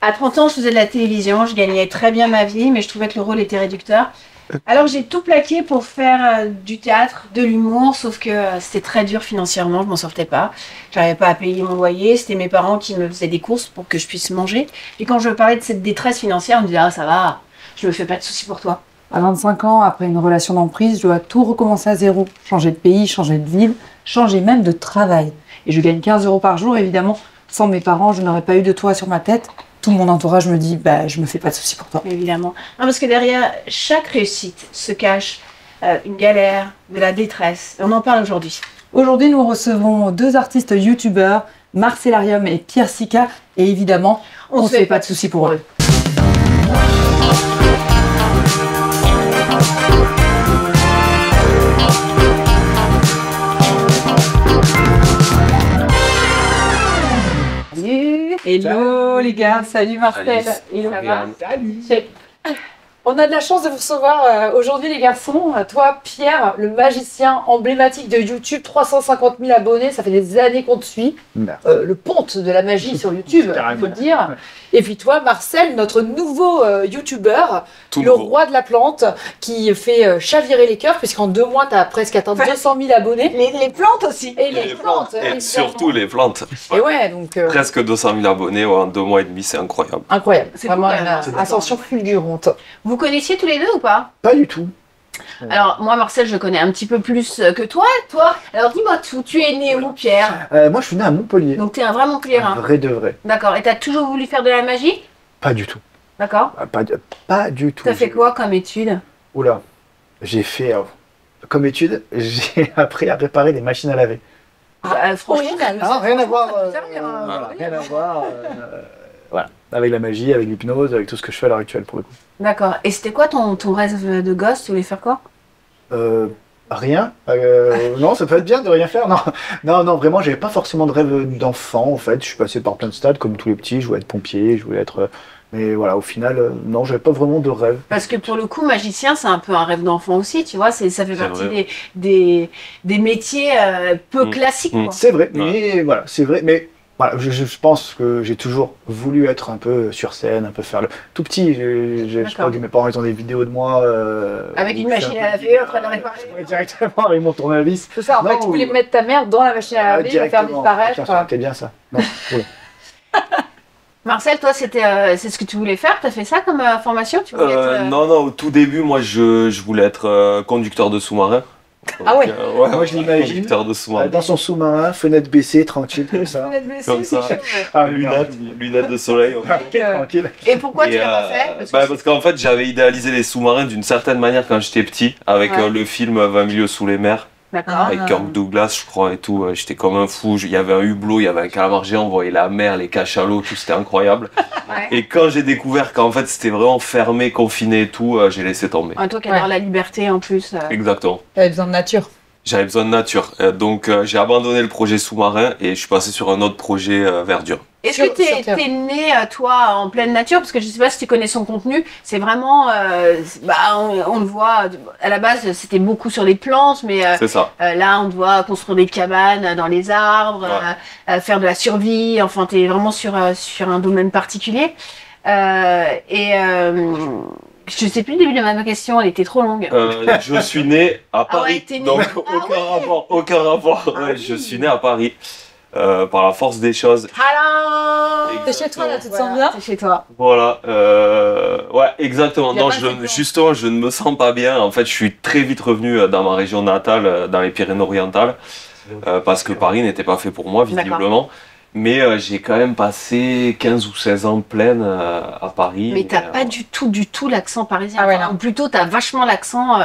À 30 ans, je faisais de la télévision, je gagnais très bien ma vie, mais je trouvais que le rôle était réducteur. Alors j'ai tout plaqué pour faire du théâtre, de l'humour, sauf que c'était très dur financièrement, je m'en sortais pas. J'arrivais pas à payer mon loyer, c'était mes parents qui me faisaient des courses pour que je puisse manger. Et quand je parlais de cette détresse financière, on me disait ah ça va, je me fais pas de soucis pour toi. À 25 ans, après une relation d'emprise, je dois tout recommencer à zéro. Changer de pays, changer de ville, changer même de travail. Et je gagne 15 € par jour, évidemment. Sans mes parents, je n'aurais pas eu de toit sur ma tête. Tout mon entourage me dit, bah, je me fais pas de soucis pour toi. Évidemment. Non, parce que derrière chaque réussite se cache une galère, de la détresse. Et on en parle aujourd'hui. Aujourd'hui, nous recevons 2 artistes youtubeurs, Marcellarium et Pierre Sika. Et évidemment, on se fait pas de soucis pour eux. Hello les gars, salut Marcel. Hello. Ça va? Salut. On a de la chance de vous recevoir aujourd'hui les garçons. Toi Pierre, le magicien emblématique de YouTube, 350 000 abonnés, ça fait des années qu'on te suit. Le ponte de la magie sur YouTube, il faut le dire. Et puis toi Marcel, notre nouveau YouTuber, le roi de la plante, qui fait chavirer les cœurs, puisqu'en 2 mois tu as presque atteint 200 000 abonnés. Les plantes aussi. Et les plantes. Et surtout les plantes. Et ouais, donc... Presque 200 000 abonnés en 2 mois et demi, c'est incroyable. Incroyable, C'est vraiment cool, une ascension fulgurante. Vous connaissiez tous les deux ou pas? Pas du tout. Alors moi Marcel, je connais un petit peu plus que toi. Toi, alors dis-moi tout, tu es né où Pierre? Moi, je suis né à Montpellier. Donc tu es un vrai Montpellierin. Vrai de vrai. D'accord, et tu as toujours voulu faire de la magie? Pas du tout. D'accord. Pas du tout. Tu as fait quoi comme étude? Oula. J'ai fait, comme étude, j'ai appris à réparer des machines à laver. Franchement, Ah, rien à voir. Voilà, Rien à voir. Voilà. Avec la magie, avec l'hypnose, avec tout ce que je fais à l'heure actuelle pour le coup. D'accord. Et c'était quoi ton rêve de gosse? Tu voulais faire quoi? Rien. Non, ça peut être bien de rien faire. Non, vraiment, j'avais pas forcément de rêve d'enfant en fait. Je suis passé par plein de stades comme tous les petits. Je voulais être pompier, je voulais être. Mais voilà, au final, non, j'avais pas vraiment de rêve. Parce que pour le coup, magicien, c'est un peu un rêve d'enfant aussi, tu vois. Ça fait partie vrai. des métiers peu classiques, quoi. C'est vrai, mais voilà, c'est vrai. Mais voilà, je pense que j'ai toujours voulu être un peu sur scène, un peu faire le tout petit. Je crois que mes parents ils ont des vidéos de moi Avec une où je fais machine un à peu laver, en train de réparer. Ouais, directement avec mon tournevis. C'est ça, en fait, tu voulais mettre ta mère dans la machine à laver, la faire disparaître. C'était bien ça. Non, voilà. Marcel, toi, c'est ce que tu voulais faire? Tu as fait ça comme formation? Tu voulais être, Non, au tout début, moi, je voulais être conducteur de sous-marin. Ah ouais. Moi, je l'imagine. Conducteur de sous-marin. Dans son sous-marin, fenêtre baissée, tranquille, comme ça. Comme ça. Ah, Lunettes de soleil. tranquille. Et pourquoi Et, tu l'as pas fait? parce qu'en fait, j'avais idéalisé les sous-marins d'une certaine manière quand j'étais petit, avec Ouais. le film 20 milieux sous les mers, D'accord. avec Kirk Douglas, je crois, et tout. J'étais comme un fou. Il y avait un hublot, il y avait un calamar géant, on voyait la mer, les cachalots, tout, c'était incroyable. Ouais. Et quand j'ai découvert qu'en fait c'était vraiment fermé, confiné et tout, j'ai laissé tomber. Ouais, toi qui adore la liberté en plus. Exactement. T'avais besoin de nature. J'avais besoin de nature. Donc j'ai abandonné le projet sous-marin et je suis passé sur un autre projet verdure. Est-ce que t'es né, toi, en pleine nature? Parce que je sais pas si tu connais son contenu. C'est vraiment, on le voit, à la base, c'était beaucoup sur les plantes, mais C'est ça. là, on te voit construire des cabanes dans les arbres, faire de la survie. Enfin, t'es vraiment sur un domaine particulier. Je sais plus le début de ma question, elle était trop longue. Je suis né à Paris, ouais, t'es né- donc Ah aucun rapport. Ah Ouais, oui. je suis né à Paris, par la force des choses. Alors, T'es chez toi là, tu te sens bien? c'est chez toi. Voilà, ouais, exactement. Y a Non, pas de différence. justement, je ne me sens pas bien. En fait, je suis très vite revenu dans ma région natale, dans les Pyrénées-Orientales, parce que Paris n'était pas fait pour moi, visiblement. Mais j'ai quand même passé 15 ou 16 ans pleine à Paris. Mais t'as pas du tout l'accent parisien. Ah ouais, Enfin, non. ou plutôt, t'as vachement l'accent.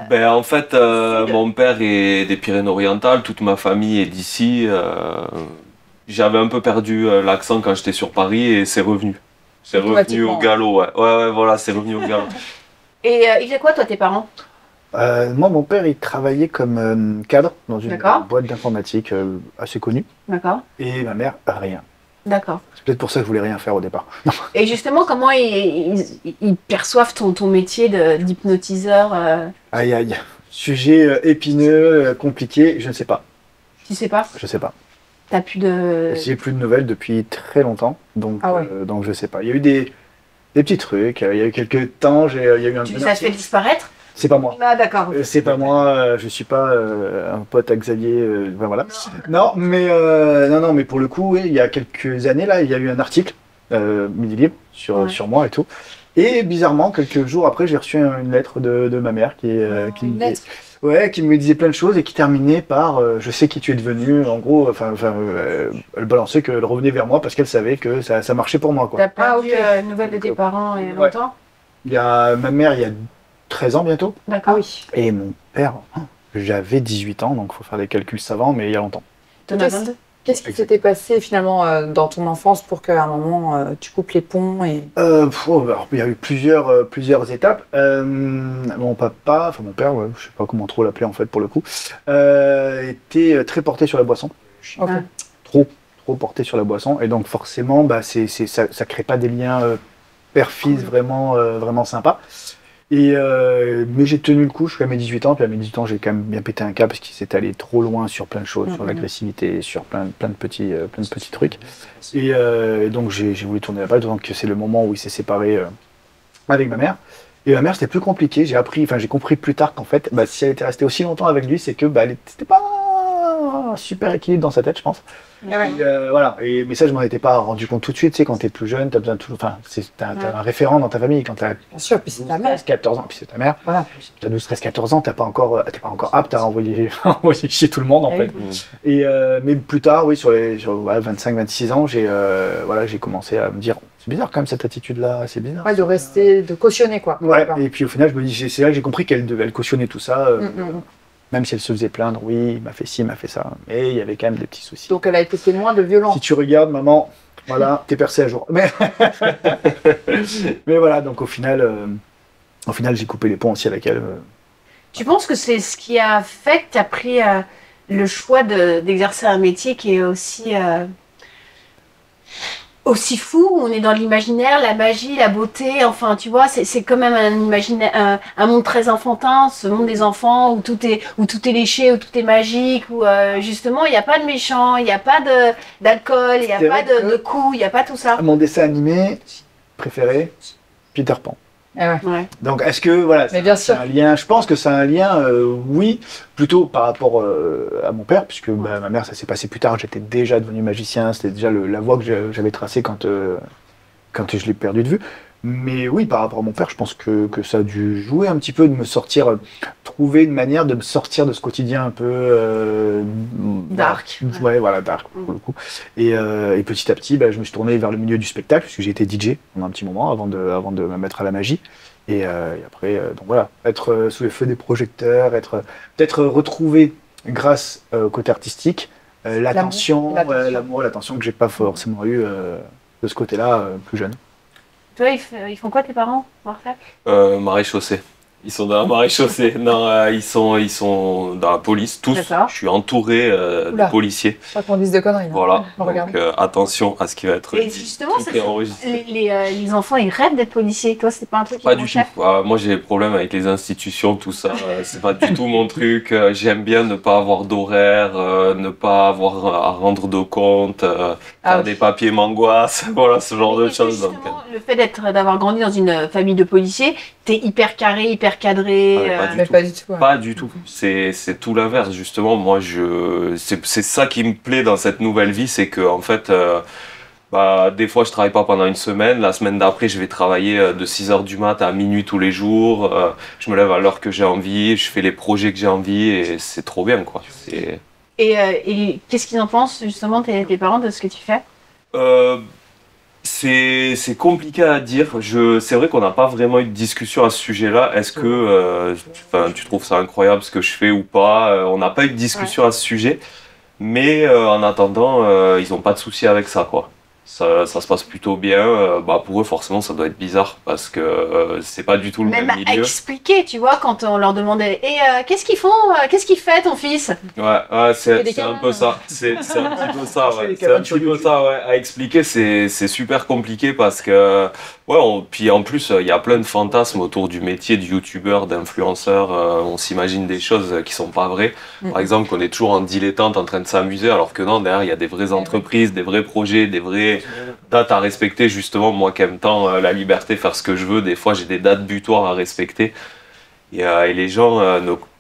Ben, en fait, mon père est des Pyrénées-Orientales, toute ma famille est d'ici. J'avais un peu perdu l'accent quand j'étais sur Paris et c'est revenu. C'est revenu Automatiquement. au galop, ouais. Ouais, voilà, c'est revenu au galop. Et ils faisaient quoi, toi, tes parents? Moi, mon père, il travaillait comme cadre dans une D'accord. boîte d'informatique assez connue. D'accord. Et ma mère, rien. D'accord. C'est peut-être pour ça que je voulais rien faire au départ. Non. Et justement, comment ils perçoivent ton métier d'hypnotiseur Aïe, aïe. Sujet épineux, compliqué, je ne sais pas. Tu sais pas? Je sais pas. T'as plus de... J'ai plus de nouvelles depuis très longtemps, donc, donc je sais pas. Il y a eu des petits trucs, il y a eu quelques temps, il y a eu un... Tu les as fait disparaître? C'est pas moi. Ah d'accord. C'est pas moi, je suis pas un pote à Xavier, ben voilà. Non, mais non, mais pour le coup, oui, il y a quelques années là, il y a eu un article Midi Libre sur moi et tout. Et bizarrement, quelques jours après, j'ai reçu une lettre de ma mère qui me disait plein de choses et qui terminait par je sais qui tu es devenu. En gros, elle balançait qu'elle revenait vers moi parce qu'elle savait que ça marchait pour moi, quoi. T'as pas eu nouvelles de tes parents il y a longtemps? Il y a ma mère, il y a 13 ans bientôt. D'accord. Oui. Et mon père, j'avais 18 ans, donc il faut faire des calculs savants, mais il y a longtemps. Qu'est-ce qui s'était passé finalement dans ton enfance pour qu'à un moment tu coupes les ponts et... Alors, il y a eu plusieurs étapes. Mon papa, enfin mon père, je sais pas comment trop l'appeler en fait pour le coup, était très porté sur la boisson. Okay. Trop porté sur la boisson. Et donc forcément, ça crée pas des liens père-fils vraiment sympas. Mais j'ai tenu le coup jusqu'à mes 18 ans, puis à mes 18 ans j'ai quand même bien pété un câble parce qu'il s'est allé trop loin sur plein de choses, sur l'agressivité, sur plein de petits trucs. Et donc j'ai voulu tourner la page, donc c'est le moment où il s'est séparé avec ma mère. Et ma mère c'était plus compliqué, j'ai compris plus tard qu'en fait, si elle était restée aussi longtemps avec lui, c'est que c'était pas super équilibre dans sa tête, je pense. Voilà. Mais ça, je m'en étais pas rendu compte tout de suite. Tu sais, quand t'es plus jeune, t'as besoin de tout. Enfin, t'as un référent dans ta famille. Quand t'as bien sûr, puis c'est ta mère. 14 ans, puis c'est ta mère. Voilà. T'as 12-13-14 ans, t'es pas encore apte à envoyer chez tout le monde, en fait. Mais plus tard, oui, sur 25-26 ans, j'ai commencé à me dire, c'est bizarre quand même cette attitude-là, c'est bizarre. Ouais, de rester, de cautionner, quoi. Ouais, et puis au final, je me dis, c'est là que j'ai compris qu'elle devait cautionner tout ça. Même si elle se faisait plaindre, oui, il m'a fait ci, il m'a fait ça. Mais il y avait quand même des petits soucis. Donc elle a été témoin de violence. Si tu regardes, maman, voilà, t'es percée à jour. Mais voilà, donc au final, j'ai coupé les ponts aussi avec elle. Tu penses que c'est ce qui a fait que tu as pris le choix d'exercer un métier qui est aussi fou, on est dans l'imaginaire, la magie, la beauté, enfin tu vois, c'est quand même un monde très enfantin, ce monde des enfants où tout est léché, où tout est magique, où justement il n'y a pas de méchants, il n'y a pas d'alcool, il n'y a pas de coups, il n'y a pas tout ça. Mon dessin animé préféré, Peter Pan. Ouais. Donc est-ce que voilà, c'est un lien, je pense que c'est un lien, oui, plutôt par rapport à mon père, puisque ma mère ça s'est passé plus tard, j'étais déjà devenu magicien, c'était déjà la voie que j'avais tracée quand je l'ai perdu de vue. Mais oui, par rapport à mon père, je pense que ça a dû jouer un petit peu de me sortir, trouver une manière de me sortir de ce quotidien un peu dark. Ouais, voilà, dark pour le coup. Et petit à petit, je me suis tourné vers le milieu du spectacle, puisque j'ai été DJ pendant un petit moment avant de me mettre à la magie. Et après, donc voilà, être sous les feux des projecteurs, peut-être retrouver grâce au côté artistique l'attention, l'amour, l'attention que j'ai pas forcément eu de ce côté-là plus jeune. Toi, ils font quoi tes parents, Marcel? Maréchaussée. Ils sont dans la maréchaussée. Non, ils sont dans la police, tous. Je suis entouré de policiers. Pas qu'on dise de conneries. Voilà, donc attention à ce qui va être dit. Et justement, les enfants, ils rêvent d'être policiers. Toi, c'est pas un truc qui Pas du tout. Moi, j'ai des problèmes avec les institutions, tout ça. C'est pas du tout mon truc. J'aime bien ne pas avoir d'horaire, ne pas avoir à rendre de compte, faire des papiers m'angoisse, voilà, ce genre de choses. Donc, le fait d'avoir grandi dans une famille de policiers, t'es hyper carré, hyper cadré. Pas du tout. C'est tout l'inverse, justement. Moi, c'est ça qui me plaît dans cette nouvelle vie, c'est que en fait, des fois, je travaille pas pendant une semaine. La semaine d'après, je vais travailler de 6h du mat à minuit tous les jours. Je me lève à l'heure que j'ai envie, je fais les projets que j'ai envie et c'est trop bien, quoi. Et qu'est-ce qu'ils en pensent, justement, tes parents, de ce que tu fais? C'est compliqué à dire. C'est vrai qu'on n'a pas vraiment eu de discussion à ce sujet-là. Est-ce que tu trouves ça incroyable ce que je fais ou pas? On n'a pas eu de discussion à ce sujet. Mais en attendant, ils n'ont pas de souci avec ça, quoi. Ça se passe plutôt bien. Pour eux, forcément, ça doit être bizarre parce que c'est pas du tout le même milieu. Même à expliquer, tu vois, quand on leur demandait qu'est-ce qu'ils font, qu'est-ce qu'il fait ton fils? Ouais, c'est un peu ça. C'est un petit peu ça, ouais. C'est un petit peu ça, ouais. À expliquer, c'est super compliqué parce que, puis en plus, il y a plein de fantasmes autour du métier de youtubeur, d'influenceur. On s'imagine des choses qui sont pas vraies. Par exemple, qu'on est toujours en dilettante en train de s'amuser, alors que non, derrière, il y a des vraies entreprises, des vrais projets, des vraies dates à respecter. Justement, moi qui aime tant la liberté, faire ce que je veux, des fois j'ai des dates butoirs à respecter et les gens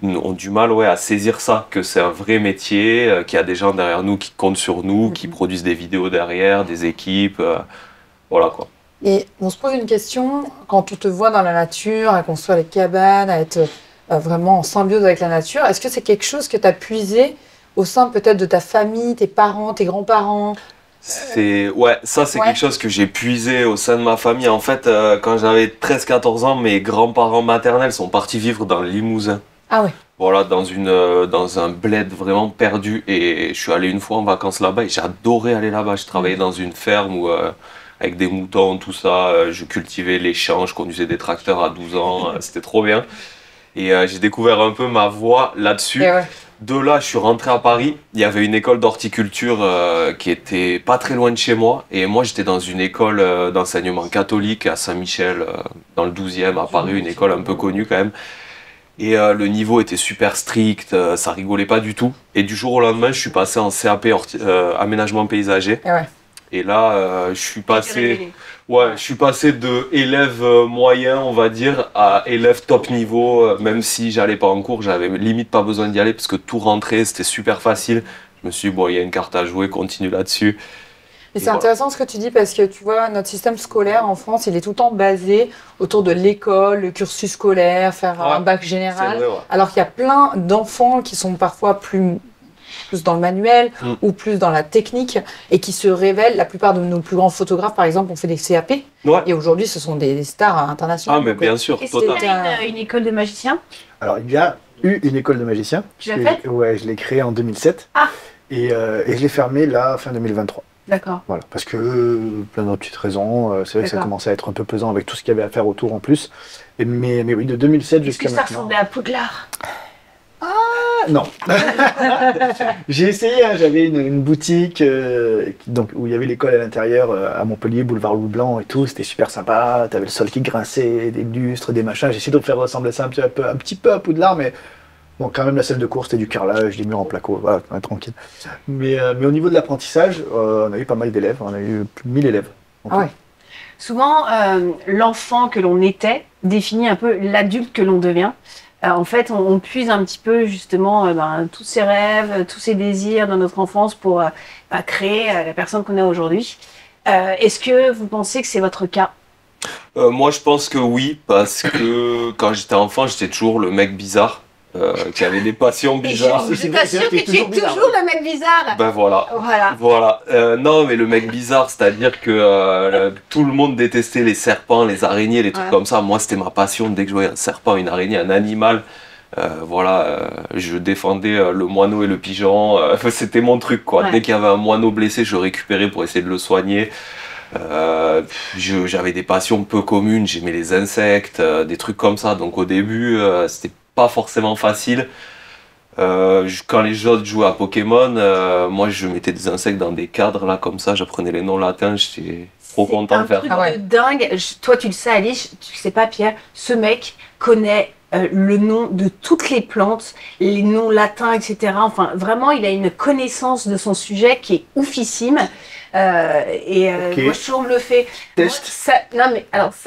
ont du mal à saisir ça, que c'est un vrai métier, qu'il y a des gens derrière nous qui comptent sur nous, qui produisent des vidéos derrière, des équipes, voilà quoi. Et on se pose une question, quand on te voit dans la nature, à construire les cabanes, à être vraiment en symbiose avec la nature, est-ce que c'est quelque chose que tu as puisé au sein peut-être de ta famille, tes parents, tes grands-parents? Ça c'est quelque chose que j'ai puisé au sein de ma famille. En fait, quand j'avais 13-14 ans, mes grands-parents maternels sont partis vivre dans le Limousin. Ah ouais. Voilà, dans un bled vraiment perdu. Et je suis allé une fois en vacances là-bas et j'ai adoré aller là-bas. Je travaillais dans une ferme où, avec des moutons, tout ça. Je cultivais les champs, je conduisais des tracteurs à 12 ans. C'était trop bien. Et j'ai découvert un peu ma voie là-dessus. De là, je suis rentré à Paris. Il y avait une école d'horticulture qui était pas très loin de chez moi. Et moi, j'étais dans une école d'enseignement catholique à Saint-Michel, dans le 12e à Paris, une école un peu connue quand même. Et le niveau était super strict, ça rigolait pas du tout. Et du jour au lendemain, je suis passé en CAP aménagement paysager. Et là, je suis passé de élève moyen, on va dire, à élève top niveau. Même si j'allais pas en cours, j'avais limite pas besoin d'y aller parce que tout rentrait, c'était super facile. Je me suis dit, il y a une carte à jouer, continue là-dessus. Et c'est intéressant ce que tu dis parce que tu vois, notre système scolaire en France, il est tout le temps basé autour de l'école, le cursus scolaire, faire un bac général. Vrai, alors qu'il y a plein d'enfants qui sont parfois plus dans le manuel ou plus dans la technique et qui se révèlent. La plupart de nos plus grands photographes, par exemple, ont fait des CAP. Et aujourd'hui, ce sont des stars internationales. Ah, mais bien sûr, totalement. Est-ce une école de magiciens? Alors, il y a eu une école de magiciens. Tu l'as faite? Ouais, je l'ai créée en 2007. Ah. Et je l'ai fermée là, fin 2023. D'accord. Voilà, parce que plein d'autres petites raisons. C'est vrai que ça commençait à être un peu pesant avec tout ce qu'il y avait à faire autour en plus. Mais oui, de 2007 jusqu'à maintenant. Est-ce que ça ressemblait à Poudlard? Non. J'ai essayé, j'avais une boutique où il y avait l'école à l'intérieur à Montpellier, boulevard Louis Blanc et tout, c'était super sympa, t'avais le sol qui grinçait, des lustres, des machins, j'ai essayé de faire ressembler ça un petit peu à Poudlard, mais bon, quand même la salle de cours c'était du carrelage, des murs en placo, voilà, tranquille. Mais au niveau de l'apprentissage, on a eu pas mal d'élèves, on a eu plus de 1000 élèves. Souvent, l'enfant que l'on était définit un peu l'adulte que l'on devient. En fait, on puise un petit peu justement tous ses rêves, tous ses désirs dans notre enfance pour créer la personne qu'on est aujourd'hui. Est-ce que vous pensez que c'est votre cas? Moi, je pense que oui, parce que quand j'étais enfant, j'étais toujours le mec bizarre. Qui avait des passions bizarres. Je t'assure que tu es toujours le mec bizarre. Ben voilà. Non, mais le mec bizarre, c'est-à-dire que tout le monde détestait les serpents, les araignées, les trucs comme ça. Moi, c'était ma passion. Dès que je voyais un serpent, une araignée, un animal, je défendais le moineau et le pigeon. C'était mon truc, quoi. Dès qu'il y avait un moineau blessé, je le récupérais pour essayer de le soigner. J'avais des passions peu communes. J'aimais les insectes, des trucs comme ça. Donc au début, c'était pas forcément facile. Quand les autres jouaient à Pokémon, moi je mettais des insectes dans des cadres là comme ça, j'apprenais les noms latins, j'étais trop content de faire ça. C'est un truc de dingue. Toi tu le sais Alice, tu le sais pas Pierre, ce mec connaît le nom de toutes les plantes, les noms latins, etc. Enfin vraiment il a une connaissance de son sujet qui est oufissime. Moi je toujours me le fais. Test. Ça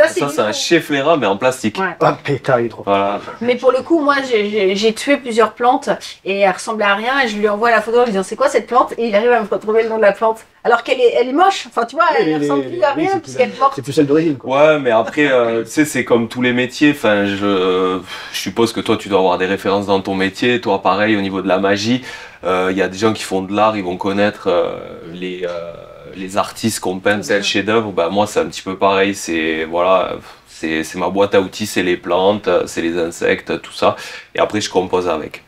c'est un cheflera mais en plastique. Ah pétard, il est trop. Voilà. Mais pour le coup moi j'ai tué plusieurs plantes et elles ressemblaient à rien et je lui envoie la photo en lui disant c'est quoi cette plante et il arrive à me retrouver le nom de la plante alors qu'elle est moche. Enfin tu vois elle ressemble plus à rien puisqu'elle est morte. C'est plus celle d'origine quoi. Ouais mais après tu sais c'est comme tous les métiers. Enfin je suppose que toi tu dois avoir des références dans ton métier. Toi pareil au niveau de la magie. Il y a des gens qui font de l'art, ils vont connaître les artistes qui ont peint tel chef-d'œuvre. Moi c'est un petit peu pareil, c'est ma boîte à outils, c'est les plantes, c'est les insectes, tout ça. Et après je compose avec.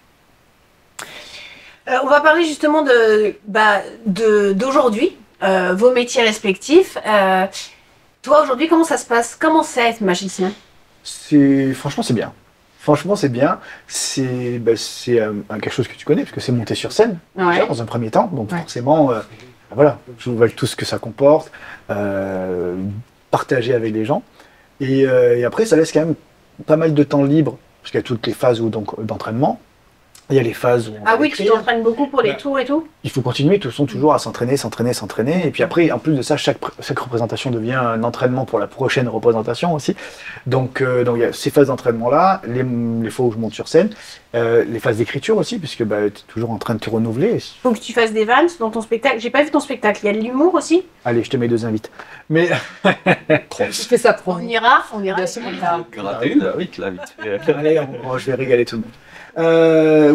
On va parler justement d'aujourd'hui. vos métiers respectifs. Toi, aujourd'hui, comment ça se passe? Comment c'est être magicien? Franchement, c'est bien. Franchement, c'est bien. C'est quelque chose que tu connais, parce que c'est monter sur scène, déjà, dans un premier temps. Donc forcément, voilà, je vois tout ce que ça comporte, partager avec les gens. Et après, ça laisse quand même pas mal de temps libre, parce qu'il y a toutes les phases d'entraînement. Il y a les phases où on va tu t'entraînes beaucoup pour les tours et tout? Il faut continuer, toujours à s'entraîner. Et puis après, en plus de ça, chaque représentation devient un entraînement pour la prochaine représentation aussi. Donc il y a ces phases d'entraînement-là, les fois où je monte sur scène, les phases d'écriture aussi, puisque tu es toujours en train de te renouveler. Il faut que tu fasses des vannes dans ton spectacle. J'ai pas vu ton spectacle, il y a de l'humour aussi? Allez, je te mets 2 invites. Mais... Tu fais ça pour... On ira. Bien sûr, gratter une invite, là, vite fait. Allez, je vais régaler tout le monde.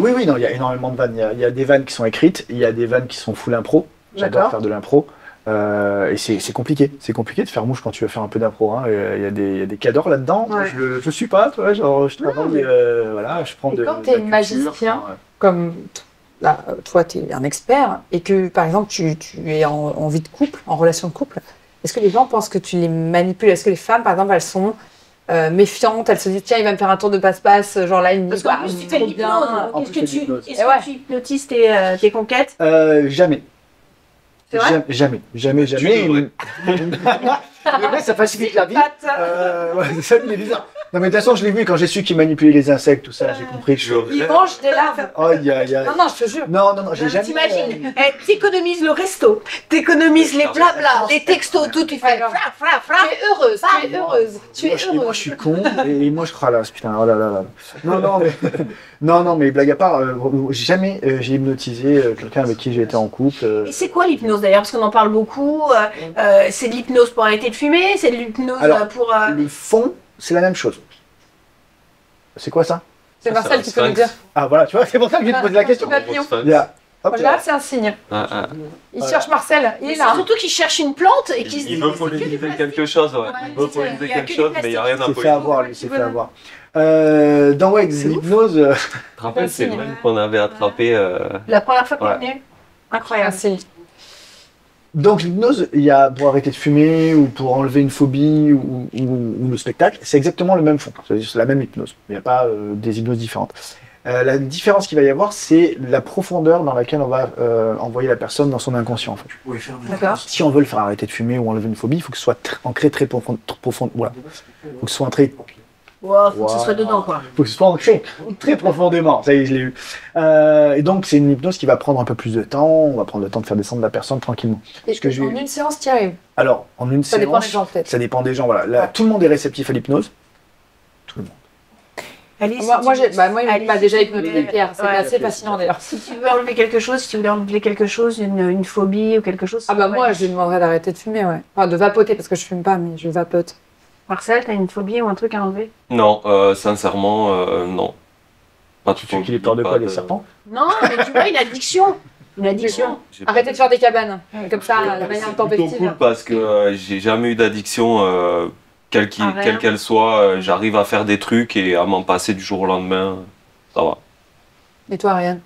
Oui, non, il y a énormément de vannes. Il y a des vannes qui sont écrites, il y a des vannes qui sont full impro. J'adore faire de l'impro. Et c'est compliqué. C'est compliqué de faire mouche quand tu veux faire un peu d'impro. Hein. Il y a des cadors là-dedans. Ouais. Je suis pas, toi, genre, je travaille, voilà, je prends et quand tu es magicien, comme là, toi, tu es un expert, et que, par exemple, tu es en vie de couple, en relation de couple, est-ce que les gens pensent que tu les manipules? Est-ce que les femmes, par exemple, elles sont méfiantes, elles se disent tiens, il va me faire un tour de passe-passe, genre là, il me dit parce qu'en plus, tu fais de l'hypnose. Est-ce que tu hypnotises tes conquêtes? Jamais. C'est vrai? Jamais. Mais ça facilite la vie. Ouais, ça, il est bizarre. Non, mais de toute façon, je l'ai vu quand j'ai su qu'il manipulait les insectes, tout ça, j'ai compris que il mange des larves. Oh, Non, je te jure. Non, j'ai jamais. T'imagines, t'économises le resto, t'économises les blabla, les textos, tout, tu fais fra. Tu es heureuse. Moi, je suis con et moi, je ralasse, putain. Oh là là. Non, mais blague à part, jamais j'ai hypnotisé quelqu'un avec qui j'ai été en couple. Et c'est quoi l'hypnose d'ailleurs? Parce qu'on en parle beaucoup. C'est de l'hypnose pour arrêter de fumer? C'est de l'hypnose pour. Le fond, c'est la même chose. C'est quoi ça? C'est Marcel qui peut nous dire. Ah voilà, tu vois, c'est pour ça que je vais te poser la question. En général, c'est un signe. Il cherche Marcel, il est là. Surtout qu'il cherche une plante et qu'il se dit. Il veut polliniser quelque chose, Il veut polliniser quelque chose, mais il n'y a rien à polliniser. C'est fait avoir. Dans l'hypnose. Tu te rappelles, c'est vrai qu'on avait attrapé. La première fois qu'on est venu. Incroyable. Donc l'hypnose, il y a pour arrêter de fumer ou pour enlever une phobie ou le spectacle, c'est exactement le même fond, c'est la même hypnose. Il n'y a pas des hypnoses différentes. La différence qu'il va y avoir, c'est la profondeur dans laquelle on va envoyer la personne dans son inconscient. En fait. D'accord. Si on veut le faire arrêter de fumer ou enlever une phobie, il faut que ce soit ancré très profond. Voilà. Il faut que ce soit ancré. Wow, faut que ce soit dedans, quoi. Il faut que ce soit ancré très profondément. Ça y est, je l'ai eu. Et donc, c'est une hypnose qui va prendre un peu plus de temps. On va prendre le temps de faire descendre la personne tranquillement. Et en une séance, tu y arrives? Alors, en une séance. Ça dépend des gens, peut-être. Ça dépend des gens, voilà. Là, tout le monde est réceptif à l'hypnose. Tout le monde. Alice, il m'a déjà hypnotisé, Pierre. C'est assez fascinant d'ailleurs. Si tu veux enlever quelque chose, une phobie ou quelque chose. Ah bah moi, je lui demanderais d'arrêter de fumer, ouais. Enfin, de vapoter, parce que je fume pas, mais je vapote. Marcel, t'as une phobie ou un truc à enlever? Non, sincèrement, non. Pas tout. Tu sais qu'il est peur de quoi, les serpents? Non, mais tu vois, une addiction. Arrêtez de faire des cabanes, comme ça, de manière tempestive. C'est cool parce que j'ai jamais eu d'addiction, quelle qu'elle soit. J'arrive à faire des trucs et à m'en passer du jour au lendemain. Ça va. Et toi, Ariane?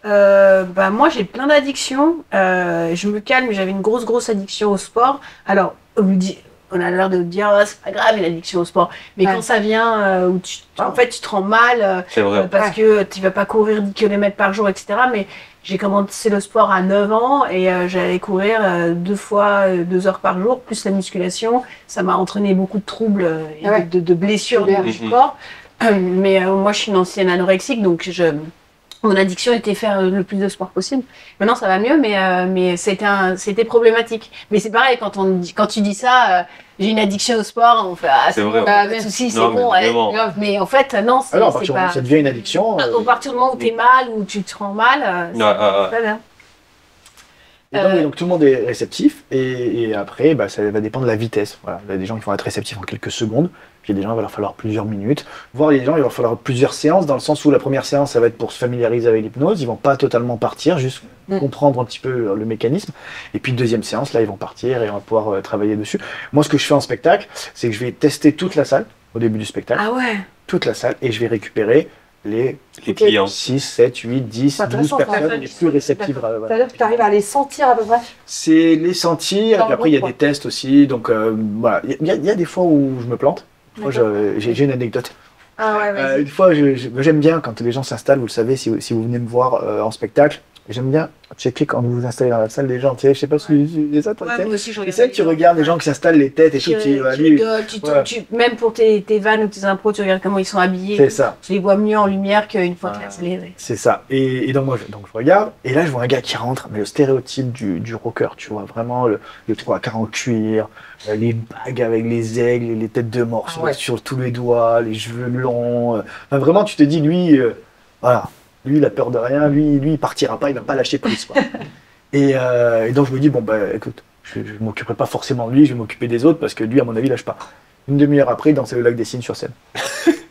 Moi, j'ai plein d'addictions. Je me calme, j'avais une grosse addiction au sport. Alors, on a l'air de dire c'est pas grave une addiction au sport, mais quand ça vient où tu te rends mal parce que tu vas pas courir 10 km par jour, etc. Mais j'ai commencé le sport à 9 ans et j'allais courir 2 fois 2 heures par jour, plus la musculation. Ça m'a entraîné beaucoup de troubles et de blessures du corps. Mais moi, je suis une ancienne anorexique, donc mon addiction était faire le plus de sport possible. Maintenant, ça va mieux, mais c'était problématique. Mais c'est pareil, quand tu dis ça, j'ai une addiction au sport, on fait c'est bon, pas de soucis, c'est bon. Mais en fait, non, c'est pas. Ça devient une addiction. À partir du moment où tu es mal, ou tu te rends mal, c'est pas bien. Donc tout le monde est réceptif et après ça va dépendre de la vitesse. Voilà. Il y a des gens qui vont être réceptifs en quelques secondes, puis il y a des gens il va leur falloir plusieurs minutes, voire il y a des gens il va leur falloir plusieurs séances, dans le sens où la première séance ça va être pour se familiariser avec l'hypnose, ils vont pas totalement partir, juste comprendre un petit peu le mécanisme, et puis deuxième séance là ils vont partir et on va pouvoir travailler dessus. Moi ce que je fais en spectacle, c'est que je vais tester toute la salle au début du spectacle, toute la salle, et je vais récupérer les clients. 6, 7, 8, 10, 12 personnes les plus réceptives. C'est-à-dire que tu arrives à les sentir à peu près? C'est les sentir, et puis après il y a des tests aussi. Donc voilà, il y a des fois où je me plante. J'ai une anecdote. Ah ouais, une fois, j'aime bien quand les gens s'installent, vous le savez, si vous venez me voir en spectacle, j'aime bien checker quand vous vous installez dans la salle des gens. Tu sais, je sais pas si c'est ça, toi. Ouais, moi aussi, je regarde. Tu sais, tu regardes les gens qui s'installent les têtes et tout. Même pour tes vannes ou tes impros, tu regardes comment ils sont habillés. C'est ça. Tu les vois mieux en lumière qu'une fois que c'est. C'est ça. Et donc, je regarde, et là, je vois un gars qui rentre, mais le stéréotype du rocker, tu vois, vraiment le 3/4 en cuir, les bagues avec les aigles, les têtes de mort sur tous les doigts, les cheveux longs. Enfin, vraiment, tu te dis, lui, voilà. Lui, il a peur de rien, lui, il partira pas, il va pas lâcher prise, quoi. et donc, je me dis, bon, bah, écoute, je m'occuperai pas forcément de lui, je vais m'occuper des autres, parce que lui, à mon avis, il lâche pas. Une demi-heure après, il dansait le lac des Cygnes sur scène.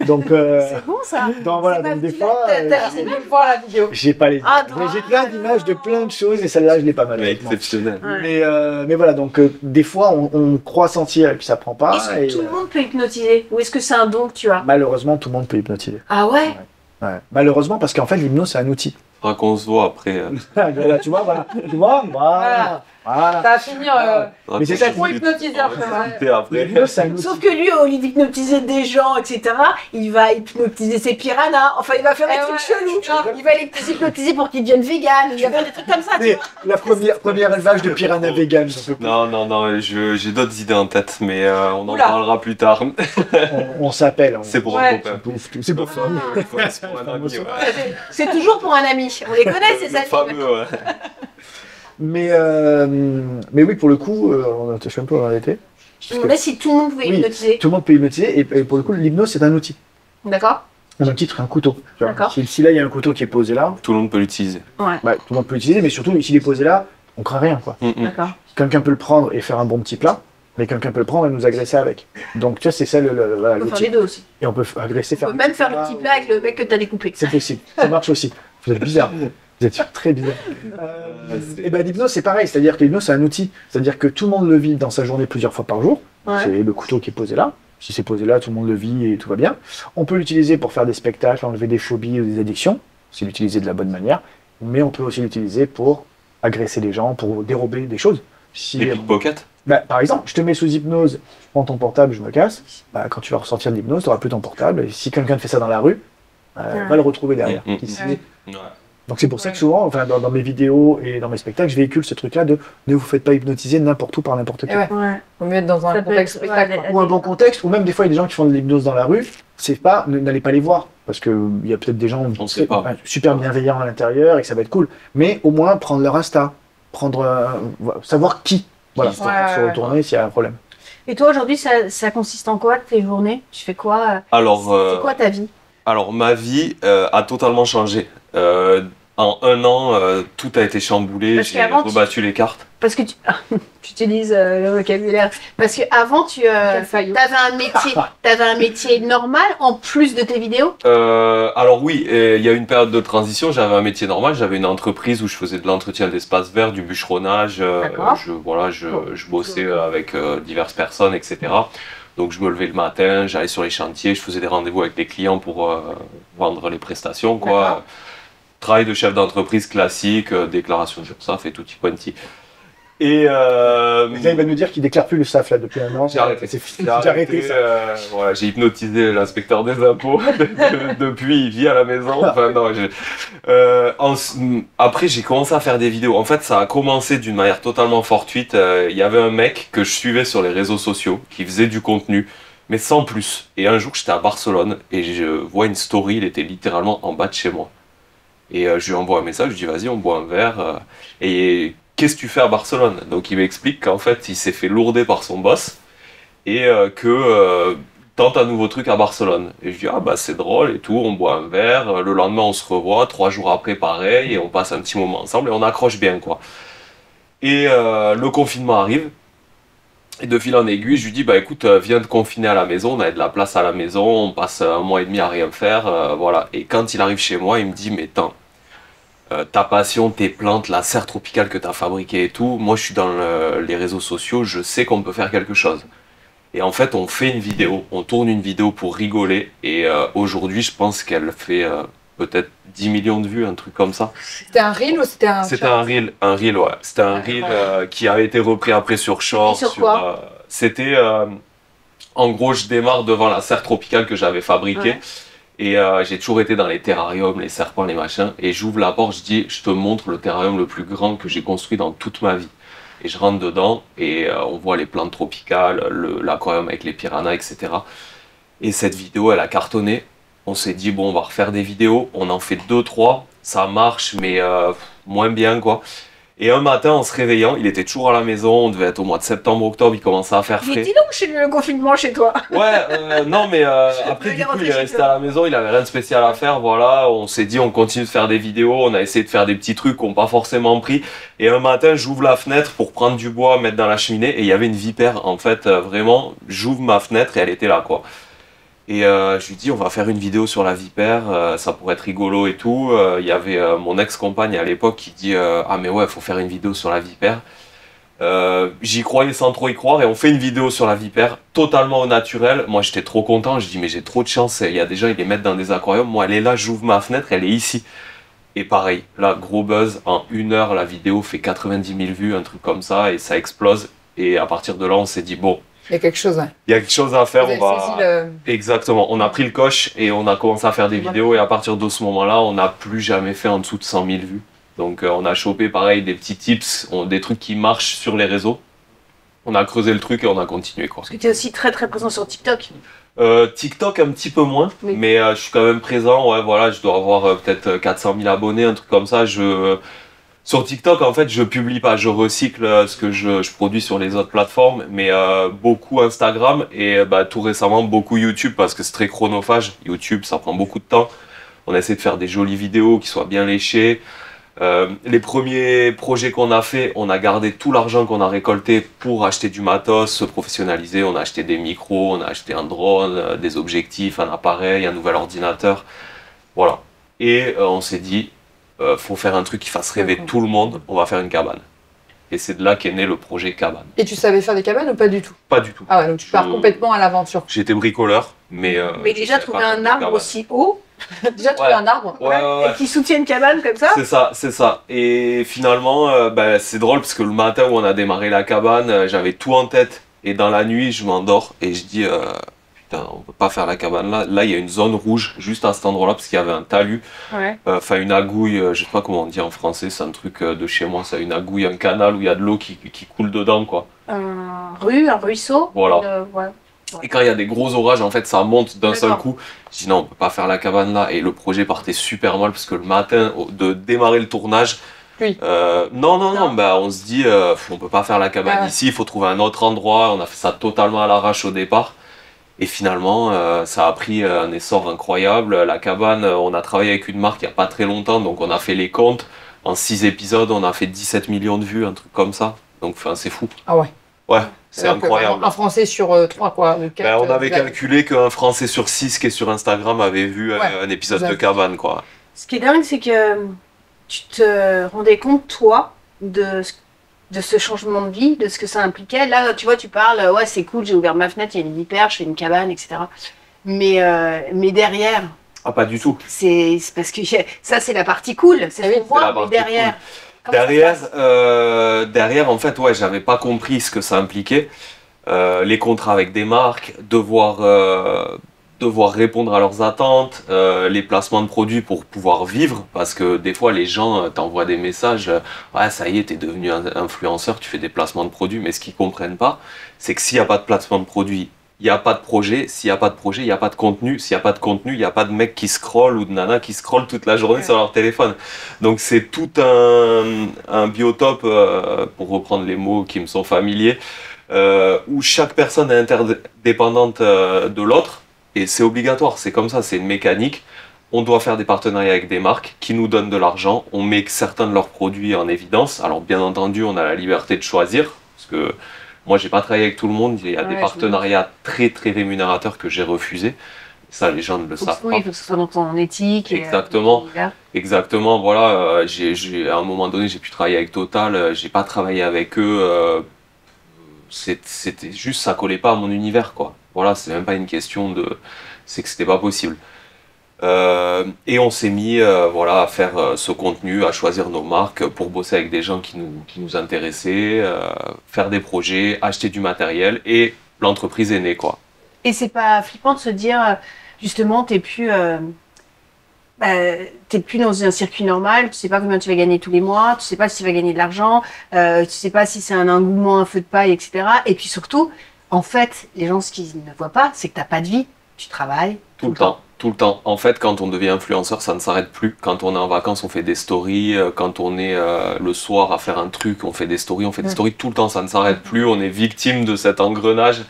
Donc, c'est bon, ça. Donc, voilà, donc, des fois, c'est même voir la vidéo. j'ai pas les mais j'ai plein d'images de plein de choses, et celle-là, je l'ai pas mal. Exceptionnel. Mais voilà, donc, des fois, on croit sentir, et puis ça prend pas. Est-ce que tout le monde peut hypnotiser? Ou est-ce que c'est un don que tu as? Malheureusement, tout le monde peut hypnotiser. Ah ouais? Ouais. Malheureusement, parce qu'en fait, l'hypnose, c'est un outil. Qu'on se voit après. Là, tu vois, voilà. Voilà. Ça va finir. Mais c'est ça, trop hypnotisé après. L'hypnose, c'est un outil. Sauf que lui, au lieu d'hypnotiser des gens, etc., il va hypnotiser ses piranhas. Enfin, il va faire des trucs chelous. Il va les hypnotiser pour qu'ils deviennent véganes. Il va faire des trucs comme ça. Mais la première élevage de piranha vegan. Non, j'ai d'autres idées en tête, mais on en parlera plus tard. On s'appelle. C'est pour un copain. C'est pour ça. C'est pour un ami, c'est toujours pour un ami. On les connaît, ces amis. Fameux, ouais. Mais oui, pour le coup, je suis un peu en réalité. Je me demandais si tout le monde pouvait hypnotiser. Tout le monde peut hypnotiser, et pour le coup, l'hypnose, c'est un outil. D'accord. Un outil, c'est un couteau. D'accord. Si là, il y a un couteau qui est posé là, tout le monde peut l'utiliser. Ouais. Bah, tout le monde peut l'utiliser, mais surtout, s'il est posé là, on craint rien, quoi. D'accord. Quelqu'un peut le prendre et faire un bon petit plat, mais quelqu'un peut le prendre et nous agresser avec. Donc, tu vois, c'est ça on peut faire les deux aussi. Et on peut agresser, on peut même faire le petit plat avec le mec que tu as découpé. C'est possible, ça marche aussi. Vous êtes bizarre. Vous êtes très bizarre. Et ben l'hypnose, c'est pareil, c'est-à-dire que l'hypnose, c'est un outil. C'est-à-dire que tout le monde le vit dans sa journée plusieurs fois par jour. Ouais. C'est le couteau qui est posé là. Si c'est posé là, tout le monde le vit et tout va bien. On peut l'utiliser pour faire des spectacles, enlever des phobies ou des addictions, c'est l'utiliser de la bonne manière. Mais on peut aussi l'utiliser pour agresser les gens, pour dérober des choses. Des pickpockets. Par exemple, je te mets sous hypnose, je prends ton portable, je me casse. Quand tu vas ressortir de l'hypnose, tu n'auras plus ton portable. Et si quelqu'un te fait ça dans la rue, va le retrouver derrière. Donc c'est pour ça que souvent, enfin, dans mes vidéos et dans mes spectacles, je véhicule ce truc-là de ne vous faites pas hypnotiser n'importe où par n'importe qui. Faut mieux être dans un contexte spectacle. Ou un bon contexte, ou même des fois il y a des gens qui font de l'hypnose dans la rue, n'allez pas les voir, parce qu'il y a peut-être des gens super bienveillants à l'intérieur et que ça va être cool. Mais au moins prendre leur Insta, savoir qui, se retourner s'il y a un problème. Et toi aujourd'hui, ça consiste en quoi tes journées? Tu fais quoi? C'est quoi ta vie? Alors ma vie a totalement changé. En un an, tout a été chamboulé, j'ai rebattu les cartes. Parce que tu utilises le vocabulaire. Parce qu'avant, tu avais un métier normal en plus de tes vidéos? Alors oui, il y a eu une période de transition, j'avais un métier normal, j'avais une entreprise où je faisais de l'entretien d'espaces verts, du bûcheronnage, je bossais avec diverses personnes, etc. Donc je me levais le matin, j'allais sur les chantiers, je faisais des rendez-vous avec les clients pour vendre les prestations, quoi. Travail de chef d'entreprise classique, déclaration de URSSAF et tutti quanti. Et là, il va nous dire qu'il déclare plus le SAF là depuis un an. J'ai arrêté. J'ai arrêté ça. J'ai hypnotisé l'inspecteur des impôts depuis, il vit à la maison. Enfin, non, après, j'ai commencé à faire des vidéos. En fait, ça a commencé d'une manière totalement fortuite. Il y avait un mec que je suivais sur les réseaux sociaux qui faisait du contenu, mais sans plus. Et un jour, j'étais à Barcelone et je vois une story, il était littéralement en bas de chez moi. Et je lui envoie un message, je lui dis vas-y, on boit un verre. Et qu'est-ce que tu fais à Barcelone? Donc il m'explique qu'en fait, il s'est fait lourder par son boss et que tente un nouveau truc à Barcelone. Et je dis ah bah c'est drôle et tout, on boit un verre. Le lendemain, on se revoit, 3 jours après, pareil, et on passe un petit moment ensemble et on accroche bien, quoi. Et le confinement arrive. Et de fil en aiguille, je lui dis, bah écoute, viens te confiner à la maison, on a de la place à la maison, on passe 1 mois et demi à rien faire, voilà. Et quand il arrive chez moi, il me dit, mais attends, ta passion, tes plantes, la serre tropicale que tu as fabriquée et tout, moi je suis dans les réseaux sociaux, je sais qu'on peut faire quelque chose. Et en fait, on fait une vidéo, on tourne une vidéo pour rigoler. Et aujourd'hui, je pense qu'elle fait peut-être 10 millions de vues, un truc comme ça. C'était un reel ou c'était un... C'était un reel, ouais. C'était un reel qui a été repris après sur Short. Sur quoi c'était, en gros, je démarre devant la serre tropicale que j'avais fabriquée. Ouais. Et j'ai toujours été dans les terrariums, les serpents, les machins. Et j'ouvre la porte, je dis, je te montre le terrarium le plus grand que j'ai construit dans toute ma vie. Et je rentre dedans et on voit les plantes tropicales, l'aquarium avec les piranhas, etc. Et cette vidéo, elle a cartonné. On s'est dit, bon, on va refaire des vidéos. On en fait 2-3. Ça marche, mais moins bien, quoi. Et un matin, en se réveillant, il était toujours à la maison. On devait être au mois de septembre-octobre. Il commençait à faire frais. Mais dis donc, chez le confinement chez toi. Ouais, non, mais après, du coup, il est resté à la maison. Il avait rien de spécial à faire. Voilà, on s'est dit, on continue de faire des vidéos. On a essayé de faire des petits trucs qui n'ont pas forcément pris. Et un matin, j'ouvre la fenêtre pour prendre du bois, mettre dans la cheminée. Et il y avait une vipère. En fait, vraiment, j'ouvre ma fenêtre et elle était là, quoi. Et je lui dis, on va faire une vidéo sur la vipère, ça pourrait être rigolo et tout. Il y avait mon ex-compagne à l'époque qui dit, ah mais ouais, faut faire une vidéo sur la vipère. J'y croyais sans trop y croire et on fait une vidéo sur la vipère, totalement au naturel. Moi j'étais trop content, je dis mais j'ai trop de chance, il y a des gens, ils les mettent dans des aquariums. Moi elle est là, j'ouvre ma fenêtre, elle est ici. Et pareil, là, gros buzz, en 1 heure, la vidéo fait 90 000 vues, un truc comme ça, et ça explose. Et à partir de là, on s'est dit, bon, il y a quelque chose, ouais. Il y a quelque chose à faire, on va... Exactement, on a pris le coche et on a commencé à faire des vidéos et à partir de ce moment-là, on n'a plus jamais fait en dessous de 100 000 vues. Donc on a chopé pareil des petits tips, des trucs qui marchent sur les réseaux. On a creusé le truc et on a continué, quoi. Parce que tu es aussi très très présent sur TikTok. TikTok un petit peu moins, oui. Mais je suis quand même présent, ouais, voilà, je dois avoir peut-être 400 000 abonnés, un truc comme ça. Sur TikTok, en fait, je publie pas, je recycle ce que je produis sur les autres plateformes, mais beaucoup Instagram et tout récemment beaucoup YouTube parce que c'est très chronophage. YouTube, ça prend beaucoup de temps. On essaie de faire des jolies vidéos qui soient bien léchées. Les premiers projets qu'on a fait, on a gardé tout l'argent qu'on a récolté pour acheter du matos, se professionnaliser. On a acheté des micros, on a acheté un drone, des objectifs, un appareil, un nouvel ordinateur. Voilà. Et on s'est dit, faut faire un truc qui fasse rêver tout le monde, on va faire une cabane. Et c'est de là qu'est né le projet cabane. Et tu savais faire des cabanes ou pas du tout? Pas du tout. Ah ouais, donc tu pars complètement à l'aventure. J'étais bricoleur, mais... mais déjà trouver un arbre aussi haut. Déjà trouver un arbre ouais. Et qui soutient une cabane comme ça. C'est ça. Et finalement, c'est drôle parce que le matin où on a démarré la cabane, j'avais tout en tête. Et dans la nuit, je m'endors et je dis... putain, on peut pas faire la cabane là. Là, il y a une zone rouge juste à cet endroit-là parce qu'il y avait un talus. Enfin, une agouille, je sais pas comment on dit en français, c'est un truc de chez moi, c'est une agouille, un canal où il y a de l'eau qui coule dedans, quoi. Un ruisseau. Voilà. Ouais. Et quand il y a des gros orages, en fait, ça monte d'un seul coup. Je dis non, on peut pas faire la cabane là. Et le projet partait super mal parce que le matin, de démarrer le tournage, non, on se dit, on peut pas faire la cabane ici, il faut trouver un autre endroit. On a fait ça totalement à l'arrache au départ. Et finalement, ça a pris un essor incroyable. La cabane, on a travaillé avec une marque il n'y a pas très longtemps, donc on a fait les comptes. En 6 épisodes, on a fait 17 millions de vues, un truc comme ça. Donc c'est fou. Ah ouais. Ouais, c'est incroyable. Un Français sur 3, quoi. 4, on avait calculé qu'un Français sur 6 qui est sur Instagram avait vu un épisode de cabane, quoi. Ce qui est dingue, c'est que tu te rendais compte, toi, de ce changement de vie, de ce que ça impliquait. Là, tu vois, tu parles, ouais, c'est cool, j'ai ouvert ma fenêtre, il y a une vipère, je fais une cabane, etc. Mais derrière... Ah, pas du tout. C'est parce que ça, c'est la partie cool, c'est ce qu'on voit, mais derrière... Cool. Derrière, en fait, ouais, j'avais pas compris ce que ça impliquait. Les contrats avec des marques, devoir répondre à leurs attentes, les placements de produits pour pouvoir vivre, parce que des fois les gens t'envoient des messages, ouais ça y est t'es devenu un influenceur, tu fais des placements de produits, mais ce qu'ils comprennent pas, c'est que s'il n'y a pas de placement de produits, il n'y a pas de projet, s'il n'y a pas de projet, il n'y a pas de contenu, s'il n'y a pas de contenu, il n'y a pas de mec qui scrolle ou de nana qui scrolle toute la journée sur leur téléphone. Donc c'est tout un biotope, pour reprendre les mots qui me sont familiers, où chaque personne est interdépendante de l'autre. Et c'est obligatoire, c'est comme ça, c'est une mécanique. On doit faire des partenariats avec des marques qui nous donnent de l'argent. On met certains de leurs produits en évidence. Alors bien entendu, on a la liberté de choisir. Parce que moi, j'ai pas travaillé avec tout le monde. Il y a des partenariats très très rémunérateurs que j'ai refusés. Ça, les gens ne le savent pas. Oui, il faut que ce soit dans ton éthique. Exactement. Exactement, voilà. À un moment donné, j'ai pu travailler avec Total. J'ai pas travaillé avec eux. c'était juste, ça collait pas à mon univers, quoi. Voilà, c'est même pas une question de... C'est que c'était pas possible. Et on s'est mis voilà, à faire ce contenu, à choisir nos marques pour bosser avec des gens qui nous intéressaient, faire des projets, acheter du matériel, et l'entreprise est née, quoi. Et c'est pas flippant de se dire, justement, t'es plus dans un circuit normal, tu sais pas combien tu vas gagner tous les mois, tu sais pas si tu vas gagner de l'argent, tu sais pas si c'est un engouement, un feu de paille, etc. Et puis surtout, en fait, les gens, ce qu'ils ne voient pas, c'est que t'as pas de vie, tu travailles tout le temps. Tout le temps. En fait, quand on devient influenceur, ça ne s'arrête plus. Quand on est en vacances, on fait des stories. Quand on est le soir à faire un truc, on fait des stories. On fait des stories tout le temps. Ça ne s'arrête plus. On est victime de cet engrenage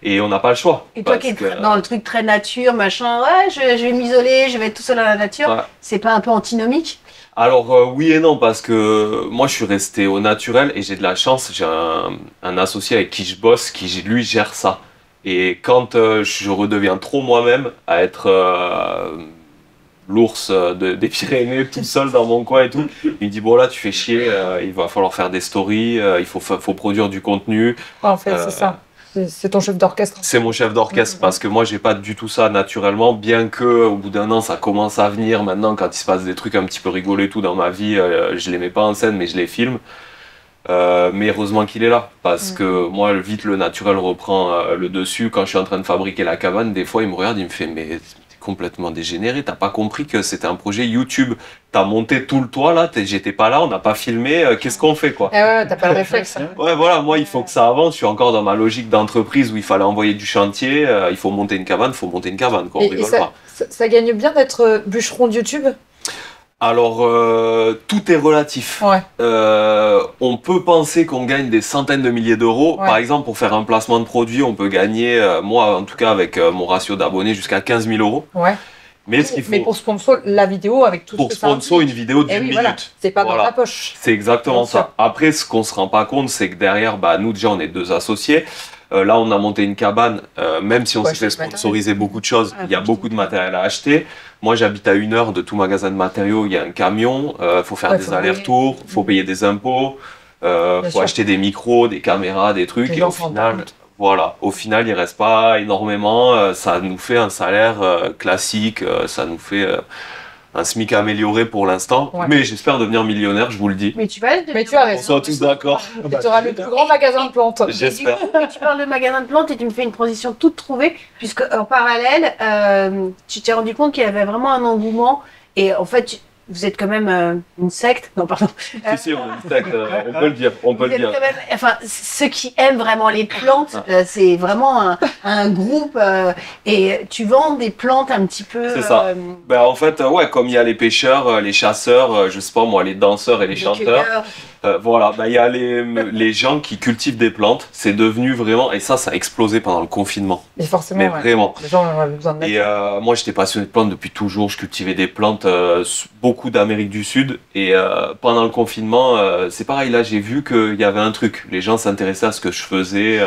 et on n'a pas le choix. Et toi qui es dans le truc très nature, machin, ouais, je vais m'isoler, je vais être tout seul dans la nature, ouais. C'est pas un peu antinomique? Alors oui et non, parce que moi je suis resté au naturel et j'ai de la chance. J'ai un associé avec qui je bosse qui lui gère ça. Et quand je redeviens trop moi-même, à être l'ours des Pyrénées tout seul dans mon coin et tout, il me dit bon là tu fais chier, il va falloir faire des stories, il faut produire du contenu. Ouais, en fait c'est ça, c'est ton chef d'orchestre. C'est mon chef d'orchestre parce que moi j'ai pas du tout ça naturellement, bien que au bout d'un an ça commence à venir maintenant quand il se passe des trucs un petit peu rigolos et tout dans ma vie, je les mets pas en scène mais je les filme. Mais heureusement qu'il est là, parce que moi, vite, le naturel reprend le dessus. Quand je suis en train de fabriquer la cabane, des fois, il me regarde, il me fait « Mais t'es complètement dégénéré, t'as pas compris que c'était un projet YouTube. T'as monté tout le toit, là, j'étais pas là, on n'a pas filmé, qu'est-ce qu'on fait, quoi ?» Ouais, t'as pas le réflexe. Ouais, voilà, moi, il faut que ça avance. Je suis encore dans ma logique d'entreprise où il fallait envoyer du chantier, il faut monter une cabane, quoi, on rigole pas. Ça gagne bien d'être bûcheron de YouTube? Alors, tout est relatif. Ouais. On peut penser qu'on gagne des centaines de milliers d'euros. Ouais. Par exemple, pour faire un placement de produit, on peut gagner, moi en tout cas avec mon ratio d'abonnés, jusqu'à 15 000 euros. Ouais. Mais pour sponsor la vidéo, avec tout ce que ça implique. Pour sponsor une vidéo d'une minute. Voilà. C'est pas dans ta poche. C'est exactement ça. Après, ce qu'on se rend pas compte, c'est que derrière, nous déjà, on est 2 associés. Là, on a monté une cabane, même si on s'est fait sponsoriser beaucoup de choses, il y a beaucoup de matériel à acheter. Moi, j'habite à 1 heure de tout magasin de matériaux, il y a un camion, faut faire des allers-retours, faut payer des impôts, faut acheter des micros, des caméras, des trucs, et au final, voilà, au final, il reste pas énormément, ça nous fait un salaire classique, ça nous fait un SMIC amélioré pour l'instant, mais j'espère devenir millionnaire, je vous le dis. Mais tu vas mais tu as raison. On soit tous d'accord. Tu auras le plus grand magasin de plantes. J'espère. Tu parles de magasin de plantes et tu me fais une transition toute trouvée, puisque en parallèle, tu t'es rendu compte qu'il y avait vraiment un engouement, et en fait, vous êtes quand même une secte. Non, pardon. Si, on est une secte, on peut le dire. On peut le dire. Même, enfin, ceux qui aiment vraiment les plantes, c'est vraiment un groupe. Et tu vends des plantes un petit peu. C'est ça. En fait, ouais, comme il y a les pêcheurs, les chasseurs, je sais pas moi, les danseurs et les chanteurs. Voilà, il y a les gens qui cultivent des plantes. C'est devenu vraiment, et ça a explosé pendant le confinement. Mais forcément, mais vraiment. Les gens avaient besoin de mettre. Et moi, j'étais passionné de plantes depuis toujours. Je cultivais des plantes, beaucoup d'Amérique du Sud. Et pendant le confinement, c'est pareil. Là, j'ai vu qu'il y avait un truc. Les gens s'intéressaient à ce que je faisais.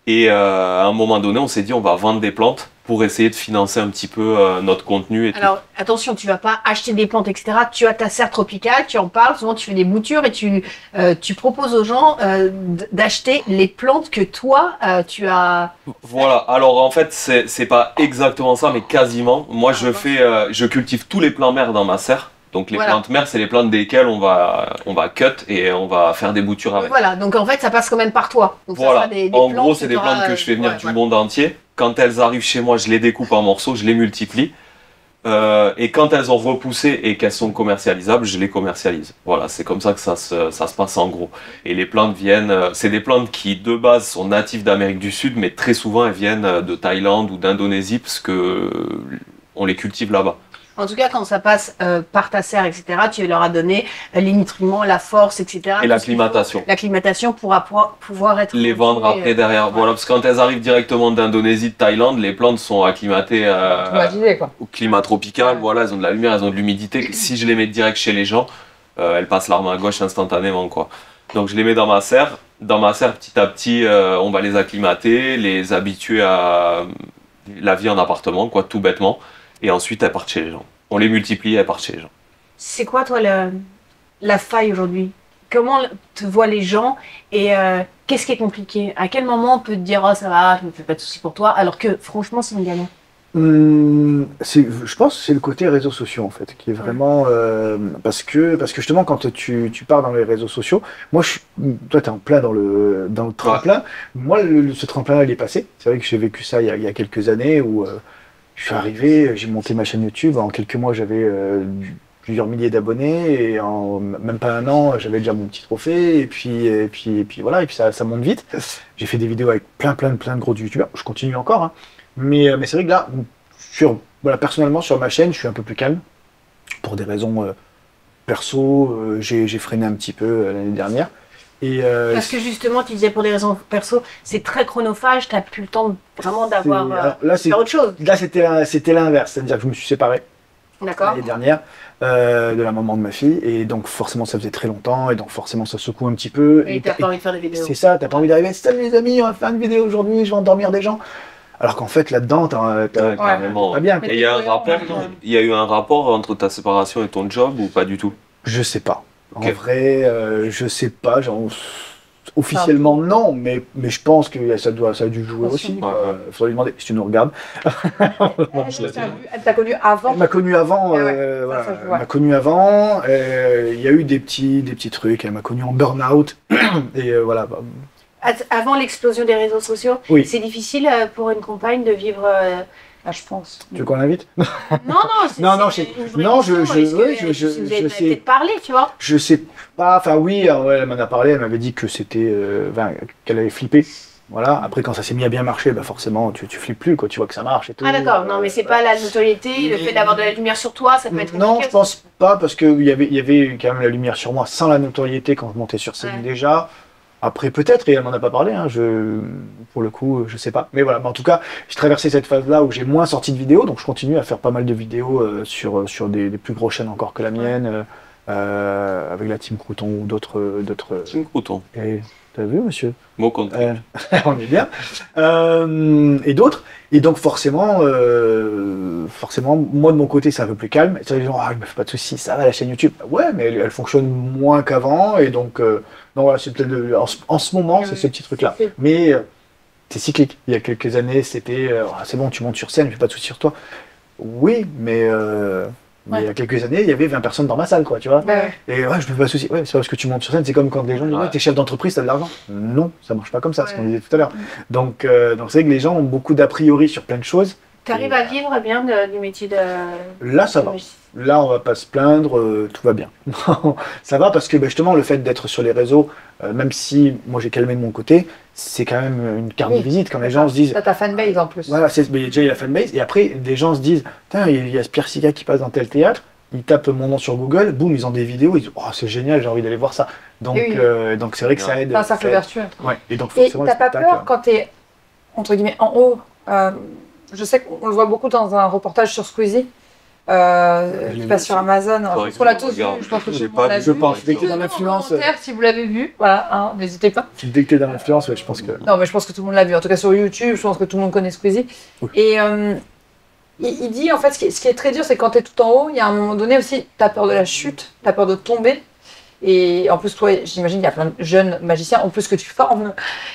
Et à un moment donné, on s'est dit, on va vendre des plantes pour essayer de financer un petit peu notre contenu. Et alors, attention, tu vas pas acheter des plantes, etc. Tu as ta serre tropicale, tu en parles, souvent tu fais des boutures et tu proposes aux gens d'acheter les plantes que toi, tu as... Voilà, alors en fait, c'est pas exactement ça, mais quasiment. Moi, je cultive tous les plants mers dans ma serre. Donc les plantes mères, c'est les plantes desquelles on va cut et on va faire des boutures avec. Voilà, donc en fait ça passe quand même par toi. Donc, voilà, en gros c'est des plantes que je fais venir du monde entier. Quand elles arrivent chez moi, je les découpe en morceaux, je les multiplie. Et quand elles ont repoussé et qu'elles sont commercialisables, je les commercialise. Voilà, c'est comme ça que ça se passe en gros. Et les plantes viennent, c'est des plantes qui de base sont natives d'Amérique du Sud, mais très souvent elles viennent de Thaïlande ou d'Indonésie parce que on les cultive là-bas. En tout cas, quand ça passe par ta serre, etc., tu leur as donné les nutriments, la force, etc. Et l'acclimatation. L'acclimatation pour pouvoir être... Les vendre après derrière. Voilà, parce que quand elles arrivent directement d'Indonésie, de Thaïlande, les plantes sont acclimatées au climat tropical. Voilà, elles ont de la lumière, elles ont de l'humidité. Si je les mets direct chez les gens, elles passent l'arme à gauche instantanément, quoi. Donc je les mets dans ma serre. Dans ma serre, petit à petit, on va les acclimater, les habituer à la vie en appartement, quoi, tout bêtement. Et ensuite, elles partent chez les gens. On les multiplie, elles partent chez les gens. C'est quoi, toi, la faille aujourd'hui? Comment te voient les gens? Et Qu'est-ce qui est compliqué? À quel moment on peut te dire oh ça va, je me fais pas de soucis pour toi, alors que franchement c'est une galère. Je pense que c'est le côté réseaux sociaux en fait, qui est vraiment parce que justement quand tu pars dans les réseaux sociaux, toi t'es en plein dans le tremplin. Moi ce tremplin il est passé. C'est vrai que j'ai vécu ça il y a quelques années où je suis arrivé, j'ai monté ma chaîne YouTube. En quelques mois j'avais plusieurs milliers d'abonnés et en même pas un an j'avais déjà mon petit trophée et puis voilà et puis ça monte vite. J'ai fait des vidéos avec plein de gros youtubeurs. Je continue encore. Hein. Mais c'est vrai que là, personnellement, sur ma chaîne, je suis un peu plus calme. Pour des raisons perso, j'ai freiné un petit peu l'année dernière. Parce que justement, tu disais pour des raisons perso, c'est très chronophage, tu n'as plus le temps vraiment d'avoir faire autre chose. Là, c'était l'inverse, c'est-à-dire que je me suis séparé l'année dernière de la maman de ma fille. Et donc, forcément, ça faisait très longtemps. Et donc, forcément, ça secoue un petit peu. Et tu n'as pas envie de faire des vidéos. C'est ça, tu n'as pas envie d'arriver. Salut les amis, on va faire une vidéo aujourd'hui, je vais endormir des gens. Alors qu'en fait, là-dedans, t'as bien. Et il y a eu un rapport entre ta séparation et ton job ou pas du tout? Je sais pas. En vrai, je sais pas. Officiellement, non, mais je pense que ça a dû jouer aussi. Il faudrait lui demander si tu nous regardes. Elle t'a connu avant? Elle m'a connu avant. Elle m'a connu avant. Il y a eu des petits trucs. Elle m'a connu en burn-out. Et voilà. Avant l'explosion des réseaux sociaux, oui. C'est difficile pour une compagne de vivre, je pense. Tu veux qu'on l'invite? Non, je sais. Peut-être parler, tu vois. Je sais pas. Enfin oui, elle m'en a parlé. Elle m'avait dit que c'était, qu'elle avait flippé. Voilà. Après, quand ça s'est mis à bien marcher, bah forcément, tu flippes plus, quoi. Tu vois que ça marche et tout. Ah d'accord. Non, mais c'est pas la notoriété, le fait d'avoir de la lumière sur toi, ça peut être compliqué. Non, je pense pas parce qu'il y avait quand même la lumière sur moi sans la notoriété quand je montais sur scène déjà. Après, peut-être, et elle m'en a pas parlé, hein, pour le coup, je sais pas. Mais voilà, mais en tout cas, j'ai traversé cette phase-là où j'ai moins sorti de vidéos, donc je continue à faire pas mal de vidéos sur des plus grosses chaînes encore que la mienne, avec la Team Crouton ou d'autres. Team Crouton. Et t'as vu, monsieur? Bon compte. On est bien. Et d'autres. Et donc forcément, moi de mon côté, c'est un peu plus calme. Et ça, les gens, je me fais pas de soucis, ça va la chaîne YouTube. Ouais, mais elle fonctionne moins qu'avant, et donc voilà, c'est peut-être en ce moment, c'est ce petit truc-là. Mais c'est cyclique. Il y a quelques années, c'était c'est bon, tu montes sur scène, je fais pas de soucis sur toi. Oui, mais il y a quelques années, il y avait 20 personnes dans ma salle, quoi, tu vois. Et je me fais pas de soucis. Ouais, c'est parce que tu montes sur scène, c'est comme quand les gens disent, t'es chef d'entreprise, t'as de l'argent. Non, ça marche pas comme ça, ce qu'on disait tout à l'heure. Donc c'est vrai que les gens ont beaucoup d'a priori sur plein de choses. T'arrives à vivre bien du métier de... Là, ça va. Là, on va pas se plaindre, tout va bien. Ça va parce que justement, le fait d'être sur les réseaux, même si moi j'ai calmé de mon côté, c'est quand même une carte de visite. Quand les gens se disent... T'as ta fanbase en plus. Voilà, mais déjà il y a la fanbase, et après, des gens se disent, tiens, il y a ce Pierre Siga qui passe dans tel théâtre, ils tapent mon nom sur Google, boum, ils ont des vidéos, ils disent, oh, c'est génial, j'ai envie d'aller voir ça. Donc c'est vrai que ça aide. C'est un cercle vertueux. Ouais, et donc forcément, t'as pas peur quand t'es, entre guillemets, en haut je sais qu'on le voit beaucoup dans un reportage sur Squeezie, qui passe sur Amazon. On l'a tous vu, je pense que tout le monde l'a vu. Je pense, dès que t'es dans l'influence... Si vous l'avez vu, voilà, hein, n'hésitez pas. Dès que t'es dans l'influence, je pense que... Non, mais je pense que tout le monde l'a vu. En tout cas sur YouTube, je pense que tout le monde connaît Squeezie. Oui. Et il dit, en fait, ce qui est très dur, c'est quand t'es tout en haut, il y a un moment donné aussi, t'as peur de la chute, t'as peur de tomber. Et en plus, toi, j'imagine, il y a plein de jeunes magiciens, en plus que tu formes,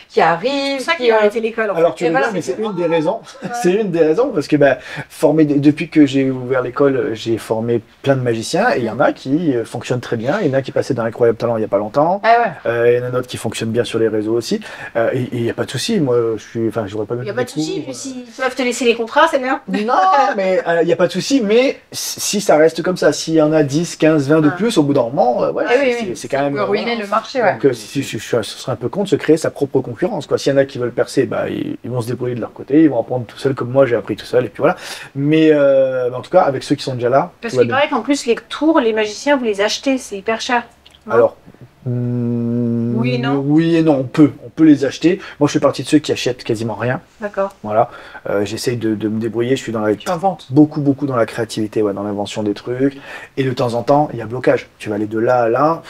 qui arrivent. C'est ça qui a arrêté l'école. Alors, tu vois, mais c'est une des raisons. C'est une des raisons, parce que depuis que j'ai ouvert l'école, j'ai formé plein de magiciens, et il y en a qui fonctionnent très bien. Il y en a qui passaient dans l'Incroyable Talent il n'y a pas longtemps. Il y en a d'autres qui fonctionnent bien sur les réseaux aussi. Et il n'y a pas de souci. Moi, j'aurais pas. Il n'y a pas de souci, puis s'ils peuvent te laisser les contrats, c'est bien. Non, mais il n'y a pas de souci. Mais si ça reste comme ça, s'il y en a 10, 15, 20 de plus, au bout d'un moment, c'est quand même... ruiner le marché, Donc, ce serait un peu con de se créer sa propre concurrence, quoi. S'il y en a qui veulent percer, ils vont se débrouiller de leur côté, ils vont apprendre tout seul comme moi, j'ai appris tout seul, et puis voilà. Mais en tout cas, avec ceux qui sont déjà là... Parce qu'il paraît qu'en plus, les tours, les magiciens, vous les achetez, c'est hyper cher. Non? Alors... oui et non. Oui et non, on peut les acheter. Moi, je fais partie de ceux qui achètent quasiment rien. D'accord. Voilà. J'essaye de me débrouiller. Je suis dans beaucoup dans la créativité, dans l'invention des trucs. Et de temps en temps, il y a blocage. Tu vas aller de là à là.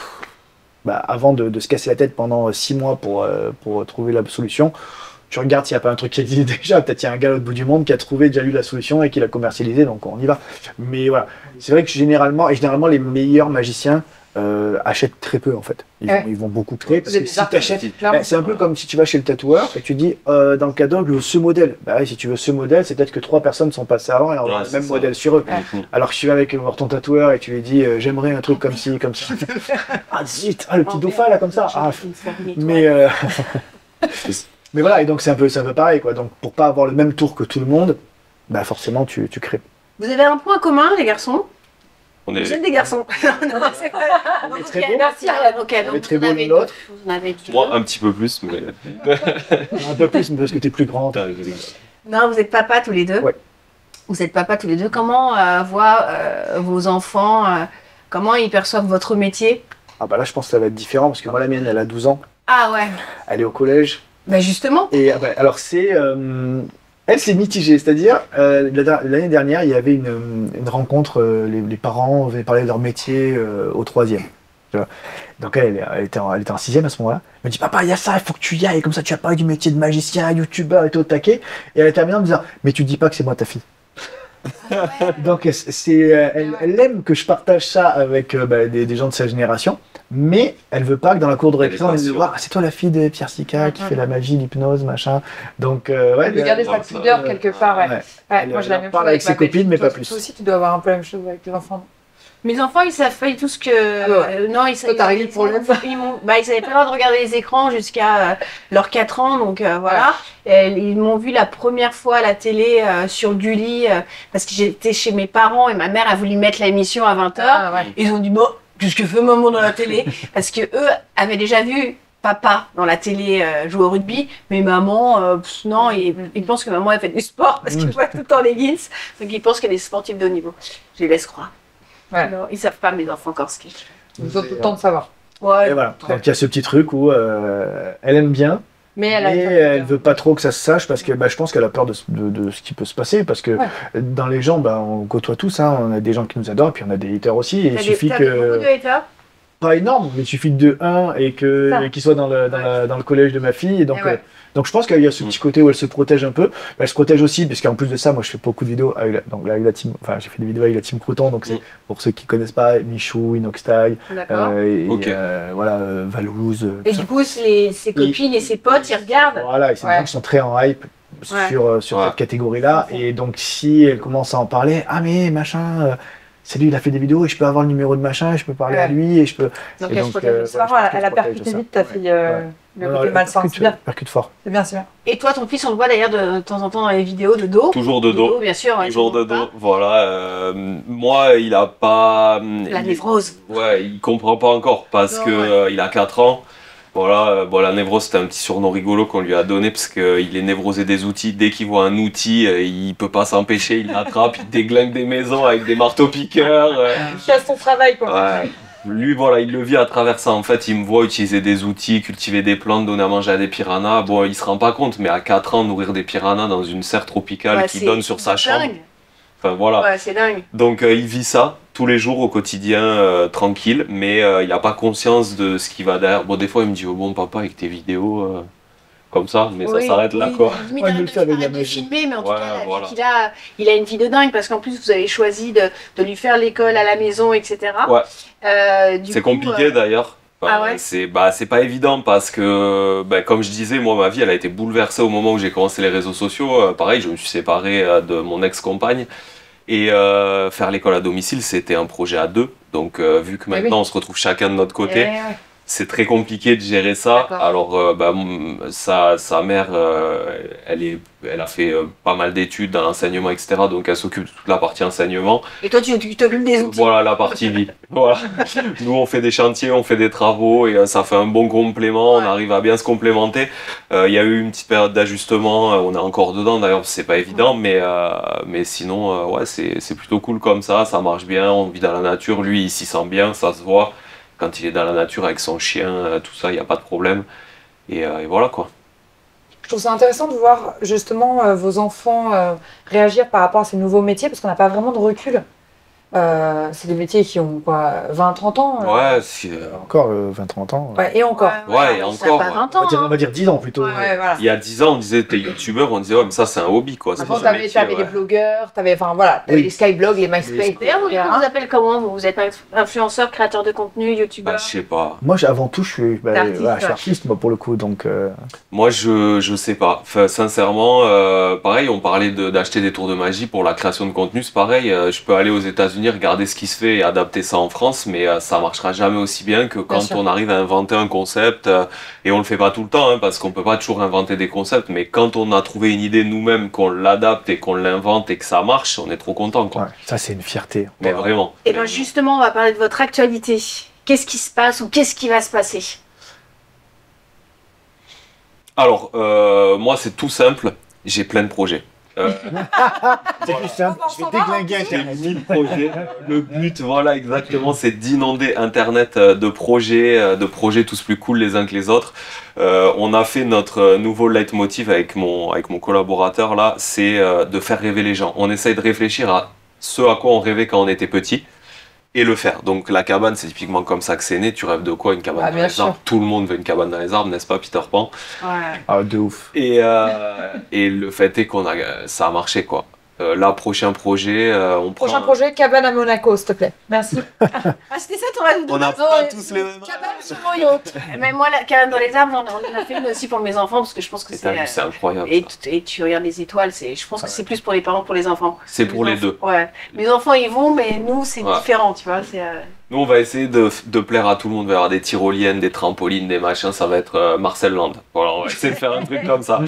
Avant de se casser la tête pendant 6 mois pour trouver la solution, tu regardes s'il n'y a pas un truc qui existe déjà. Peut-être il y a un gars à l'autre bout du monde qui a déjà eu la solution et qui l'a commercialisé, donc on y va. Mais voilà. C'est vrai que généralement les meilleurs magiciens achètent très peu en fait. Ils vont beaucoup créer parce que si tu achètes, c'est un peu comme si tu vas chez le tatoueur et tu dis dans le catalogue je veux ce modèle. Bah, si tu veux ce modèle, c'est peut-être que 3 personnes sont passées avant et ont le même modèle sur eux. Alors que tu vas avec voir ton tatoueur et tu lui dis j'aimerais un truc comme ci, comme ça. Ah zut, le petit dauphin là comme ça. Mais voilà, et donc c'est un peu pareil quoi. Donc pour pas avoir le même tour que tout le monde, bah forcément tu crées. Vous avez un point commun les garçons? Vous êtes des garçons. C'est vrai. Très beau. Merci Ariane. Ok, donc très beau l'autre. Moi un petit peu plus, mais un peu plus parce que t'es plus grande. Non, vous êtes papa tous les deux. Ouais. Vous êtes papa tous les deux. Comment voient vos enfants, comment ils perçoivent votre métier? Ah bah là je pense que ça va être différent parce que moi la mienne elle a 12 ans. Ah ouais. Elle est au collège. Bah justement. Et alors c'est elle c'est mitigé, c'est-à-dire l'année dernière il y avait une rencontre, les parents avaient parlé de leur métier au 3e. Donc elle était en 6e à ce moment-là. Elle me dit papa il y a ça, il faut que tu y ailles, comme ça tu vas parler du métier de magicien, youtubeur et tout au taquet. Et elle a terminé en me disant mais tu dis pas que c'est moi ta fille. Donc elle aime que je partage ça avec des gens de sa génération, mais elle veut pas que dans la cour de récréation on dise c'est toi la fille de Pierre Sicard qui fait la magie, l'hypnose, machin. Donc elle veut garder sa pudeur quelque part. Moi j'ai la même chose avec ses copines, mais pas plus. Toi aussi tu dois avoir un peu la même chose avec tes enfants. Mes enfants, ils savent pas tout ce que. Non, ils savaient. T'arrives pour le Ils savaient pas le droit de regarder les écrans jusqu'à leurs 4 ans, donc voilà. Ils m'ont vu la première fois à la télé sur Gulli parce que j'étais chez mes parents et ma mère a voulu mettre l'émission à 20h. Ils ont dit bon, qu'est-ce que fait maman dans la télé? Parce que eux avaient déjà vu papa dans la télé jouer au rugby, mais maman, non, ils pensent que maman elle fait du sport parce qu'ils voient tout le temps les leggings, donc ils pensent qu'elle est sportive de haut niveau. Je les laisse croire. Non, ils savent pas mes enfants encore ce qu'ils font. Ils ont tout le temps de savoir. Ouais, et voilà. Donc il y a ce petit truc où elle aime bien, mais elle veut pas trop que ça se sache parce que je pense qu'elle a peur de ce qui peut se passer parce que dans les gens, on côtoie tous, on a des gens qui nous adorent, puis on a des haters aussi. Et il suffit que beaucoup de haters? Pas énorme, mais il suffit de 1 et qu'ils soient dans le collège de ma fille. Et donc je pense qu'il y a ce petit côté où elle se protège un peu. Elle se protège aussi, parce qu'en plus de ça, moi je fais beaucoup de vidéos avec la team. Enfin, j'ai fait des vidéos avec la team Crouton, donc c'est pour ceux qui connaissent pas, Michou, Inoxtyle, Valouz. Et du coup, ses copines et ses potes, ils regardent. Voilà, et c'est des gens qui sont très en hype sur cette catégorie-là. Et donc si elle commence à en parler, ah mais machin. C'est lui, il a fait des vidéos et je peux avoir le numéro de machin, et je peux parler à lui et je peux. Donc elle a percuté vite ta fille, le côté malsain. C'est bien. Percute fort. C'est bien, c'est bien. Et toi, ton fils, on le voit d'ailleurs de temps en temps dans les vidéos de dos. Toujours de dos. Bien sûr. Toujours de dos. Voilà. Moi, il a pas. La névrose. Ouais, il comprend pas encore parce que il a 4 ans. Voilà, la névrose, c'était un petit surnom rigolo qu'on lui a donné parce qu'il est névrosé des outils. Dès qu'il voit un outil, il peut pas s'empêcher, il l'attrape, il déglingue des maisons avec des marteaux-piqueurs. Il casse son travail, quoi. Ouais. Lui, il le vit à travers ça. En fait, il me voit utiliser des outils, cultiver des plantes, donner à manger à des piranhas. Bon, il se rend pas compte, mais à 4 ans, nourrir des piranhas dans une serre tropicale qui donne sur sa chambre. Enfin, voilà. Ouais, c'est dingue. Donc il vit ça tous les jours au quotidien, tranquille, mais il n'a pas conscience de ce qui va derrière. Bon, des fois il me dit oh bon papa avec tes vidéos comme ça, mais ça s'arrête là quoi. Il arrête de filmer, mais en tout cas il a une vie de dingue parce qu'en plus vous avez choisi de lui faire l'école à la maison, etc. Ouais. C'est compliqué d'ailleurs. C'est pas évident parce que, comme je disais, moi ma vie elle a été bouleversée au moment où j'ai commencé les réseaux sociaux. Pareil, je me suis séparé de mon ex-compagne et faire l'école à domicile c'était un projet à 2. Donc vu que maintenant on se retrouve chacun de notre côté, c'est très compliqué de gérer ça. Alors sa mère, elle a fait pas mal d'études dans l'enseignement, etc. Donc elle s'occupe de toute la partie enseignement. Et toi tu t'occupes des outils. Voilà, la partie vie. Voilà. Nous on fait des chantiers, on fait des travaux et ça fait un bon complément, on arrive à bien se complémenter. Il y a eu une petite période d'ajustement, on est encore dedans d'ailleurs, c'est pas évident, mais sinon c'est plutôt cool comme ça marche bien, on vit dans la nature, lui il s'y sent bien, ça se voit. Quand il est dans la nature avec son chien, tout ça, il n'y a pas de problème. Et voilà quoi. Je trouve ça intéressant de voir justement vos enfants réagir par rapport à ces nouveaux métiers parce qu'on n'a pas vraiment de recul. C'est des métiers qui ont quoi, 20-30 ans Ouais, encore 20-30 ans. Ouais, et encore. Ouais, et encore. Pas 20 ans. On va dire 10 ans plutôt. Ouais, voilà. Il y a 10 ans, on disait t'es youtubeur, on disait ouais, mais ça c'est un hobby quoi. Avant, t'avais les blogueurs, t'avais les skyblogs, les MySpace. D'ailleurs, on vous appelle comment? Vous êtes influenceur, créateur de contenu, youtubeur? Bah, je sais pas. Moi, avant tout, je suis artiste, moi, pour le coup, donc... Moi, je sais pas. Enfin, sincèrement, pareil, on parlait d'acheter des tours de magie pour la création de contenu, c'est pareil. Je peux aller aux États-Unis, regarder ce qui se fait et adapter ça en France, mais ça marchera jamais aussi bien que quand on arrive à inventer un concept. Et on le fait pas tout le temps, hein, parce qu'on peut pas toujours inventer des concepts, mais quand on a trouvé une idée nous-mêmes, qu'on l'adapte et qu'on l'invente et que ça marche, on est trop content, quoi. Ouais, ça, c'est une fierté. Mais vraiment. Et bien justement, on va parler de votre actualité. Qu'est-ce qui se passe ou qu'est-ce qui va se passer? Alors, moi, c'est tout simple. J'ai plein de projets. C'est plus simple, je vais déglinguer Internet. 1000 projets. Le but, voilà, exactement, c'est d'inonder Internet de projets tous plus cool les uns que les autres. On a fait notre nouveau leitmotiv avec mon collaborateur là, c'est de faire rêver les gens. On essaye de réfléchir à ce à quoi on rêvait quand on était petit et le faire. Donc la cabane, c'est typiquement comme ça que c'est né. Tu rêves de quoi? Une cabane dans les arbres. Tout le monde veut une cabane dans les arbres, n'est-ce pas, Peter Pan? Ouais. Ah, de ouf. Et le fait est ça a marché, quoi. Là, prochain projet, Prochain projet, cabane à Monaco, s'il te plaît. Merci. Ah, c'était ça, t'aurais On n'a pas tous les mêmes. Cabane sur mon yacht. Mais moi, la cabane dans les arbres, on en a fait une aussi pour mes enfants, parce que je pense que c'est incroyable. Et tu regardes les étoiles, je pense que c'est plus pour les parents que pour les enfants. C'est pour les deux. Ouais. Mes enfants, ils vont, mais nous, c'est différent, tu vois. Nous, on va essayer de plaire à tout le monde. Il va y avoir des tyroliennes, des trampolines, des machins. Ça va être Marcel Land. Voilà, on va essayer de faire un truc comme ça.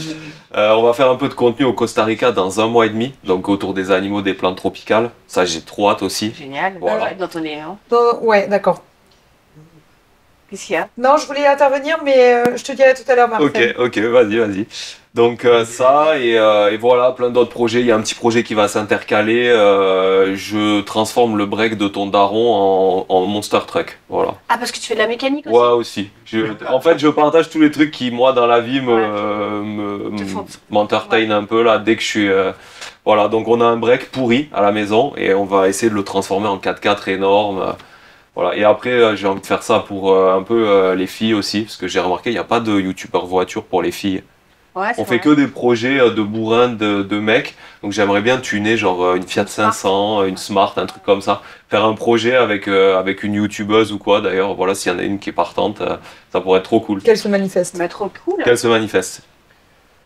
On va faire un peu de contenu au Costa Rica dans 1 mois et demi. Donc autour des animaux, des plantes tropicales. Ça, j'ai trop hâte aussi. Génial. Voilà. Dans ton élément. Ouais, d'accord. Qu'est-ce qu'il y a? Non, je voulais intervenir, mais je te dirai tout à l'heure, Marcel. Ok, vas-y. Donc ça, et voilà, plein d'autres projets. Il y a un petit projet qui va s'intercaler. Je transforme le break de ton daron en monster truck. Voilà. Ah, parce que tu fais de la mécanique aussi? Ouais, aussi. En fait, je partage tous les trucs qui, moi, dans la vie, m'entertainent un peu, là, dès que je suis... Voilà, donc on a un break pourri à la maison, et on va essayer de le transformer en 4x4 énorme. Voilà. Et après, j'ai envie de faire ça pour un peu les filles aussi, parce que j'ai remarqué, il n'y a pas de youtubeur voiture pour les filles. Ouais, on fait que des projets de bourrins de mecs, donc j'aimerais bien tuner genre une Fiat 500, une Smart, un truc comme ça. Faire un projet avec une youtubeuse ou quoi d'ailleurs, voilà, s'il y en a une qui est partante, ça pourrait être trop cool. Qu'elle se manifeste. Bah, trop cool. Qu'elle se manifeste.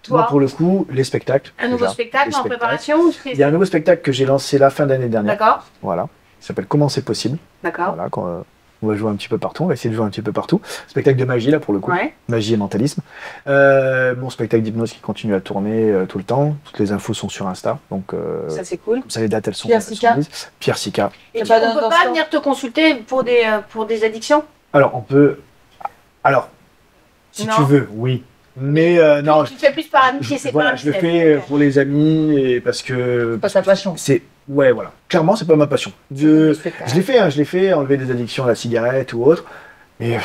Toi, moi, pour le coup, les spectacles. Un nouveau spectacle en préparation? Il y a un nouveau spectacle que j'ai lancé la fin d'année dernière. D'accord. Voilà. Il s'appelle Comment c'est possible. D'accord. Voilà, on va jouer un petit peu partout, on va essayer de jouer un petit peu partout. Spectacle de magie là pour le coup, magie et mentalisme. Mon spectacle d'hypnose qui continue à tourner tout le temps. Toutes les infos sont sur Insta, donc ça c'est cool. Comme ça les dates elles sont. Pierre Sika. Et on peut pas venir te consulter pour des addictions? Alors on peut. Alors si tu veux, oui. Mais non. Tu le fais plus par amitié, c'est voilà, pas. Je le fais pour les amis et parce que. Pas sa passion. Ouais, voilà. Clairement, c'est pas ma passion. Je l'ai fait, enlever des addictions à la cigarette ou autre. Et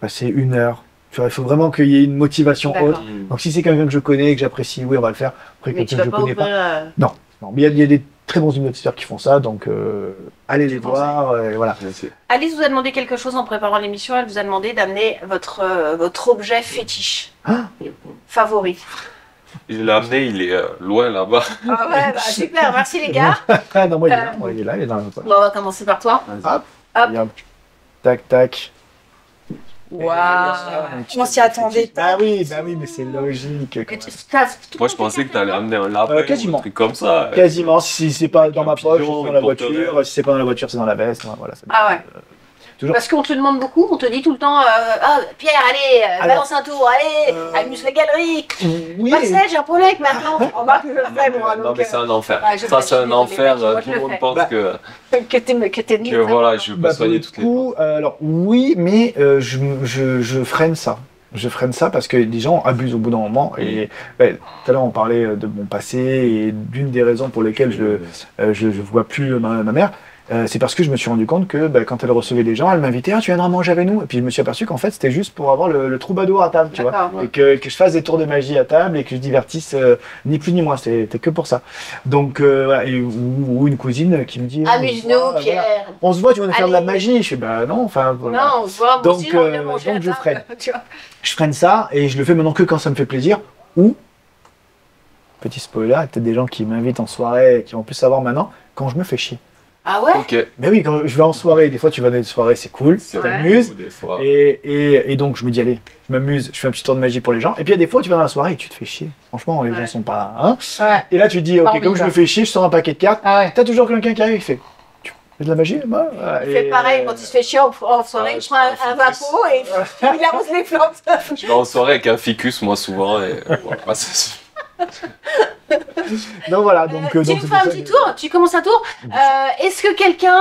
passer 1 heure. Il faut vraiment qu'il y ait une motivation autre. Donc si c'est quelqu'un que je connais, que j'apprécie, oui, on va le faire. Après, quelqu'un que je connais pas. Non. Mais il y a des très bons hypnotiseurs qui font ça, donc allez les voir. Voilà. Alice vous a demandé quelque chose en préparant l'émission. Elle vous a demandé d'amener votre objet fétiche favori. Je l'ai amené, il est loin là-bas. Ah ouais, bah, super, merci les gars. Non, moi il est là, il est dans la poche. Bon, on va commencer par toi. Hop. Tac, tac. Waouh. On s'y attendait. Bah oui, mais c'est logique. Moi je pensais que tu allais amener un lapin, quasiment. un truc comme ça. Quasiment, si c'est pas dans ma poche, c'est dans la voiture. Si c'est pas dans la voiture, c'est dans la veste. Voilà, ah ouais. Toujours. Parce qu'on te demande beaucoup, on te dit tout le temps Pierre, allez, balance un tour, allez, amuse la galerie. Oui. Marcel, j'ai un problème avec ma plante. On va que je le fais, moi. Non, mais c'est un enfer. Ça, c'est un enfer. Tout le monde pense que t'es nul. Voilà, je peux soigner toutes les fois. Alors, oui, mais je freine ça. Je freine ça parce que les gens abusent au bout d'un moment. Et tout à l'heure, on parlait de mon passé et d'une des raisons pour lesquelles je vois plus ma mère. c'est parce que je me suis rendu compte que quand elle recevait des gens, elle m'invitait, tu viendras manger avec nous. Et puis je me suis aperçu qu'en fait c'était juste pour avoir le troubadour à table, tu vois. Et que je fasse des tours de magie à table et que je divertisse ni plus ni moins, c'était que pour ça. Donc voilà, ou une cousine qui me dit amuse-nous, Pierre. Voilà. On se voit, tu vas nous faire de la magie. Je fais non, enfin voilà. Non, on se voit, donc je freine. Je freine ça et je le fais maintenant que quand ça me fait plaisir. Ou petit spoiler, il y a peut-être des gens qui m'invitent en soirée et qui vont plus savoir maintenant quand je me fais chier. Ah ouais? Ok. Mais oui, quand je vais en soirée, des fois tu vas dans des soirées, c'est cool, tu t'amuses. Et donc je me dis, allez, je m'amuse, je fais un petit tour de magie pour les gens. Et puis il y a des fois, tu vas dans la soirée et tu te fais chier. Franchement, les gens sont pas. Hein. Et là tu te dis, ok, comme je me fais chier, je sors un paquet de cartes. T'as toujours quelqu'un qui arrive et qui fait, tu fais de la magie? Il fait pareil quand il se fait chier en soirée, il prend un vapeau et il arrose les plantes. Je vais en soirée avec un ficus, moi, souvent. Et voilà, donc voilà. Tu nous fais un petit tour, tu commences un tour. Est-ce que quelqu'un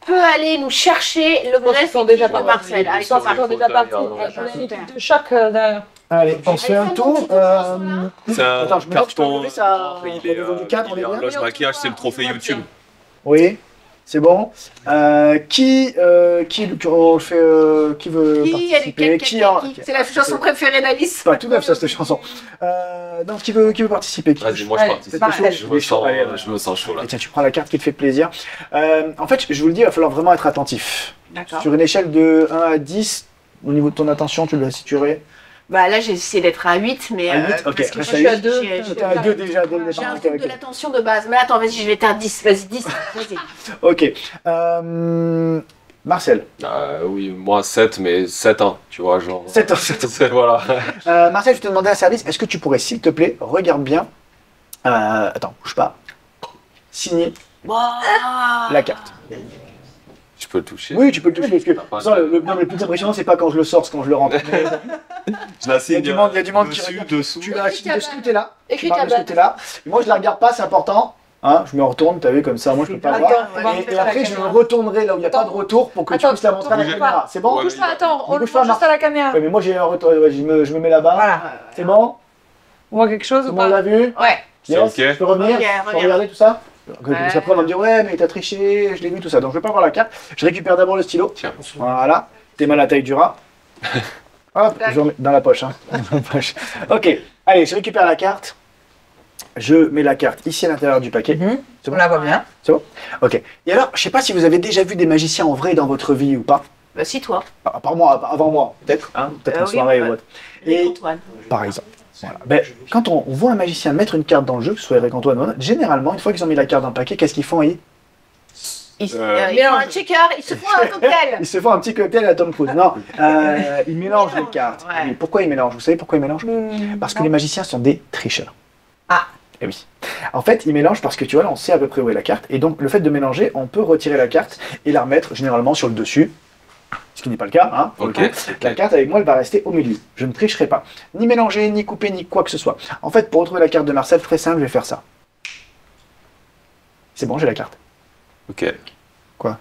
peut aller nous chercher l'objet de Marcel? Ils sont déjà partis. On a une équipe de choc derrière. Allez, on se fait un tour. C'est un carton. Il est Loge maquillage, c'est le trophée YouTube. Oui. C'est bon. Qui veut participer? C'est la chanson préférée d'Alice. Pas tout neuf ça cette chanson. Donc qui veut participer? Vas-y, moi je participe. Je me sens chaud là. Tiens, tu prends la carte qui te fait plaisir. En fait, je vous le dis, il va falloir vraiment être attentif. Sur une échelle de 1 à 10, au niveau de ton attention, tu dois situer. Bah là j'ai essayé d'être à 8, mais ok, parce que je suis à 2. T'es à 2 déjà. J'ai un truc de l'attention de base. Mais attends, vas-y, je vais être à 10. Vas-y, 10. Vas-y. Ok. Marcel. Oui, moi 7, mais 7 ans, tu vois, genre. 7 ans. Voilà. Marcel, je te demandais un service. Est-ce que tu pourrais, s'il te plaît, regarde bien. Attends, bouge pas. Signer la carte. Tu peux le toucher. Oui, tu peux le toucher. Parce que le plus impressionnant, c'est pas quand je le sors, c'est quand je le rentre. Je la signe. Il y a du monde qui dessus, regarde. dessous. Tu la signes de ce côté-là. Écrit de ce côté-là. Moi, je la regarde pas, c'est important. Hein, je me retourne, t'as vu, comme ça, moi je peux pas voir. Et après, je me retournerai là où il n'y a pas de retour pour que tu puisses la montrer à la caméra. C'est bon? Bouge pas, attends, on bouge pas juste à la caméra. Ouais, mais moi j'ai un retour, je me mets là-bas. Voilà. C'est bon? On voit quelque chose ou pas? On l'a vu? Ouais. Yes, je peux revenir? Je peux regarder tout ça? Après, on va me dire, ouais, mais t'as triché, je l'ai vu, tout ça. Donc, je vais pas voir la carte. Je récupère d'abord le stylo. Tiens. Voilà. Tes mains à la taille du rat. Hop, je remets dans la poche. Hein. Ok. Allez, je récupère la carte. Je mets la carte ici à l'intérieur du paquet. On la voit bien. C'est bon? Ok. Et alors, je sais pas si vous avez déjà vu des magiciens en vrai dans votre vie ou pas. Bah, si, toi. Avant moi, peut-être. Hein, peut-être en soirée ou autre. Et Antoine. Par exemple. Voilà. Ben, quand on voit un magicien mettre une carte dans le jeu, que ce soit Eric Antoine ou autre, généralement, une fois qu'ils ont mis la carte dans le paquet, qu'est-ce qu'ils font? Ils font un checker, ils se font un cocktail. Ils se font un petit cocktail à Tom Cruise. Non, ils mélangent les cartes. Ouais. Et pourquoi ils mélangent? Vous savez pourquoi ils mélangent? Parce que les magiciens sont des tricheurs. Ah. Et oui. En fait, ils mélangent parce que tu vois, là, on sait à peu près où est la carte. Et donc, le fait de mélanger, on peut retirer la carte et la remettre généralement sur le dessus. Ce qui n'est pas le cas, hein. Okay. La carte avec moi, elle va rester au milieu. Je ne tricherai pas. Ni mélanger, ni couper, ni quoi que ce soit. En fait, pour retrouver la carte de Marcel, très simple, je vais faire ça. C'est bon, j'ai la carte. Ok. Quoi?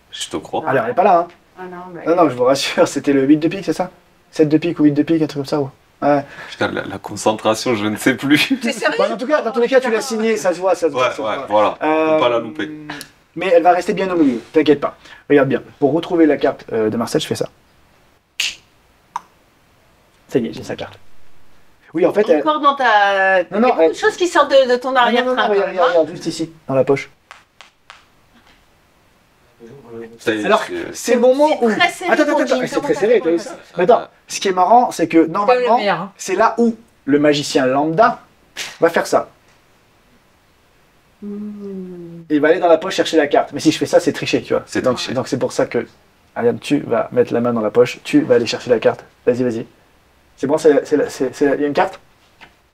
Je te crois. Allez, on n'est pas là, hein. Ah non, Non, je vous rassure, c'était le 8 de pique, c'est ça? 7 de pique ou 8 de pique, un truc comme ça, ouais. Ouais. Putain, la concentration, je ne sais plus. T'es sérieux? En tout cas, dans tous les cas, tu l'as signé, ça se voit, ça se voit. Ouais, voilà. On peut pas la louper. Mais elle va rester bien au milieu, t'inquiète pas. Regarde bien, pour retrouver la carte de Marcel, je fais ça. Ça y est, j'ai sa carte. Oui, en fait, encore dans ta... Non, il y a beaucoup de choses qui sortent de ton arrière-train. Regarde, juste ici, dans la poche. Alors, c'est le moment où... Attends, c'est très serré, t'as vu ça? Mais attends, ce qui est marrant, c'est que normalement, c'est là où le magicien lambda va faire ça. Il va aller dans la poche chercher la carte. Mais si je fais ça, c'est tricher, tu vois. Donc c'est pour ça que... Ariane, tu vas mettre la main dans la poche, tu vas aller chercher la carte. Vas-y. C'est bon, il y a une carte?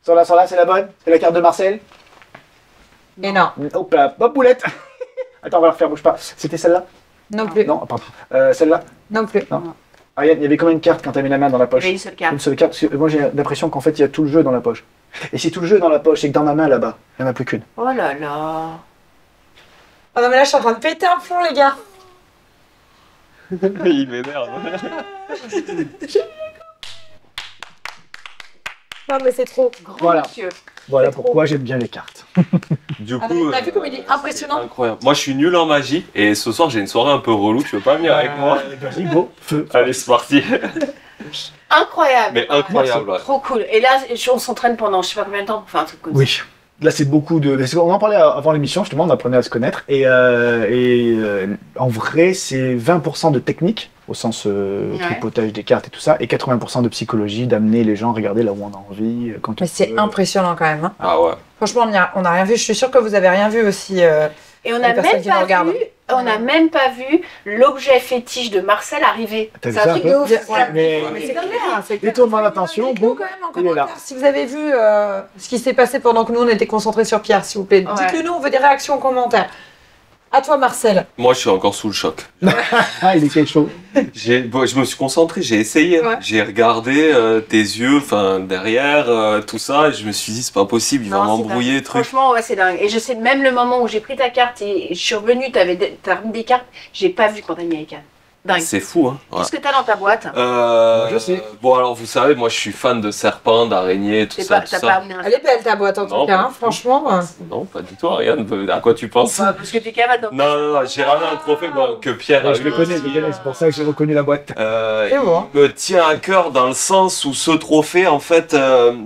Sur là, c'est la bonne? C'est la carte de Marcel? Et non. Hop là, hop, boulette. Attends, on va la refaire, bouge pas. C'était celle-là? Non plus. Non, pardon. Celle-là? Non plus. Non. Ariane, il y avait combien de cartes quand tu as mis la main dans la poche? Il y avait une seule carte. Une seule carte, parce que moi j'ai l'impression qu'en fait il y a tout le jeu dans la poche. Et si tout le jeu est dans la poche, c'est que dans ma main là-bas, il n'y en a plus qu'une. Oh là là. Oh non mais là je suis en train de péter un plomb les gars. Il m'énerve. Non mais c'est trop. Voilà. Monsieur. Voilà pourquoi j'aime bien les cartes. Du coup, t'as vu comme il est impressionnant? Incroyable. Moi, je suis nul en magie et ce soir, j'ai une soirée un peu relou. Tu veux pas venir avec moi? Vas-y, go. Allez, c'est parti. Incroyable. Mais incroyable. Ouais. Trop cool. Et là, on s'entraîne pendant je sais pas combien de temps pour faire un truc comme ça. Oui. Là, c'est beaucoup de. On en parlait avant l'émission, justement, on apprenait à se connaître. En vrai, c'est 20% de technique, au sens tripotage des cartes et tout ça, et 80% de psychologie, d'amener les gens à regarder là où on a envie. Mais c'est impressionnant quand même. Hein. Ah ouais. Franchement, on a rien vu. Je suis sûre que vous avez rien vu aussi. Et on n'a même pas vu l'objet fétiche de Marcel arriver. T'as vu C'est un ça truc un de peu ouf. Mais c'est clair. détournement d'attention, Dites-nous bon, quand même en il est là. commentaire si vous avez vu ce qui s'est passé pendant que nous on était concentrés sur Pierre, s'il vous plaît. Ouais. Dites-le nous, on veut des réactions en commentaire. À toi, Marcel. Moi, je suis encore sous le choc. Ah, il est quelque chose. Je me suis concentré, j'ai essayé. Ouais. J'ai regardé tes yeux, enfin derrière, tout ça, et je me suis dit, c'est pas possible, il va Non, m'embrouiller, c'est dingue. truc. Franchement, ouais, c'est dingue. Et je sais même le moment où j'ai pris ta carte et je suis revenue, t'as remis des cartes, j'ai pas vu quand t'as mis les cartes. Dingue. C'est fou, hein. Ouais. Qu'est-ce que t'as dans ta boîte? Je sais. Bon, alors, vous savez, moi, je suis fan de serpents, d'araignées, tout ça. T'as tout pas ça. amené un... Elle est belle ta boîte en Non, tout cas, pas hein, du tout. franchement. Non, pas du tout, Ariane. À quoi tu penses? Bah, parce que t'es capable d'en... Non, j'ai ramené un trophée que Pierre a Je le connais, c'est pour ça que j'ai reconnu la boîte. C'est bon. Il me tient à cœur dans le sens où ce trophée, en fait,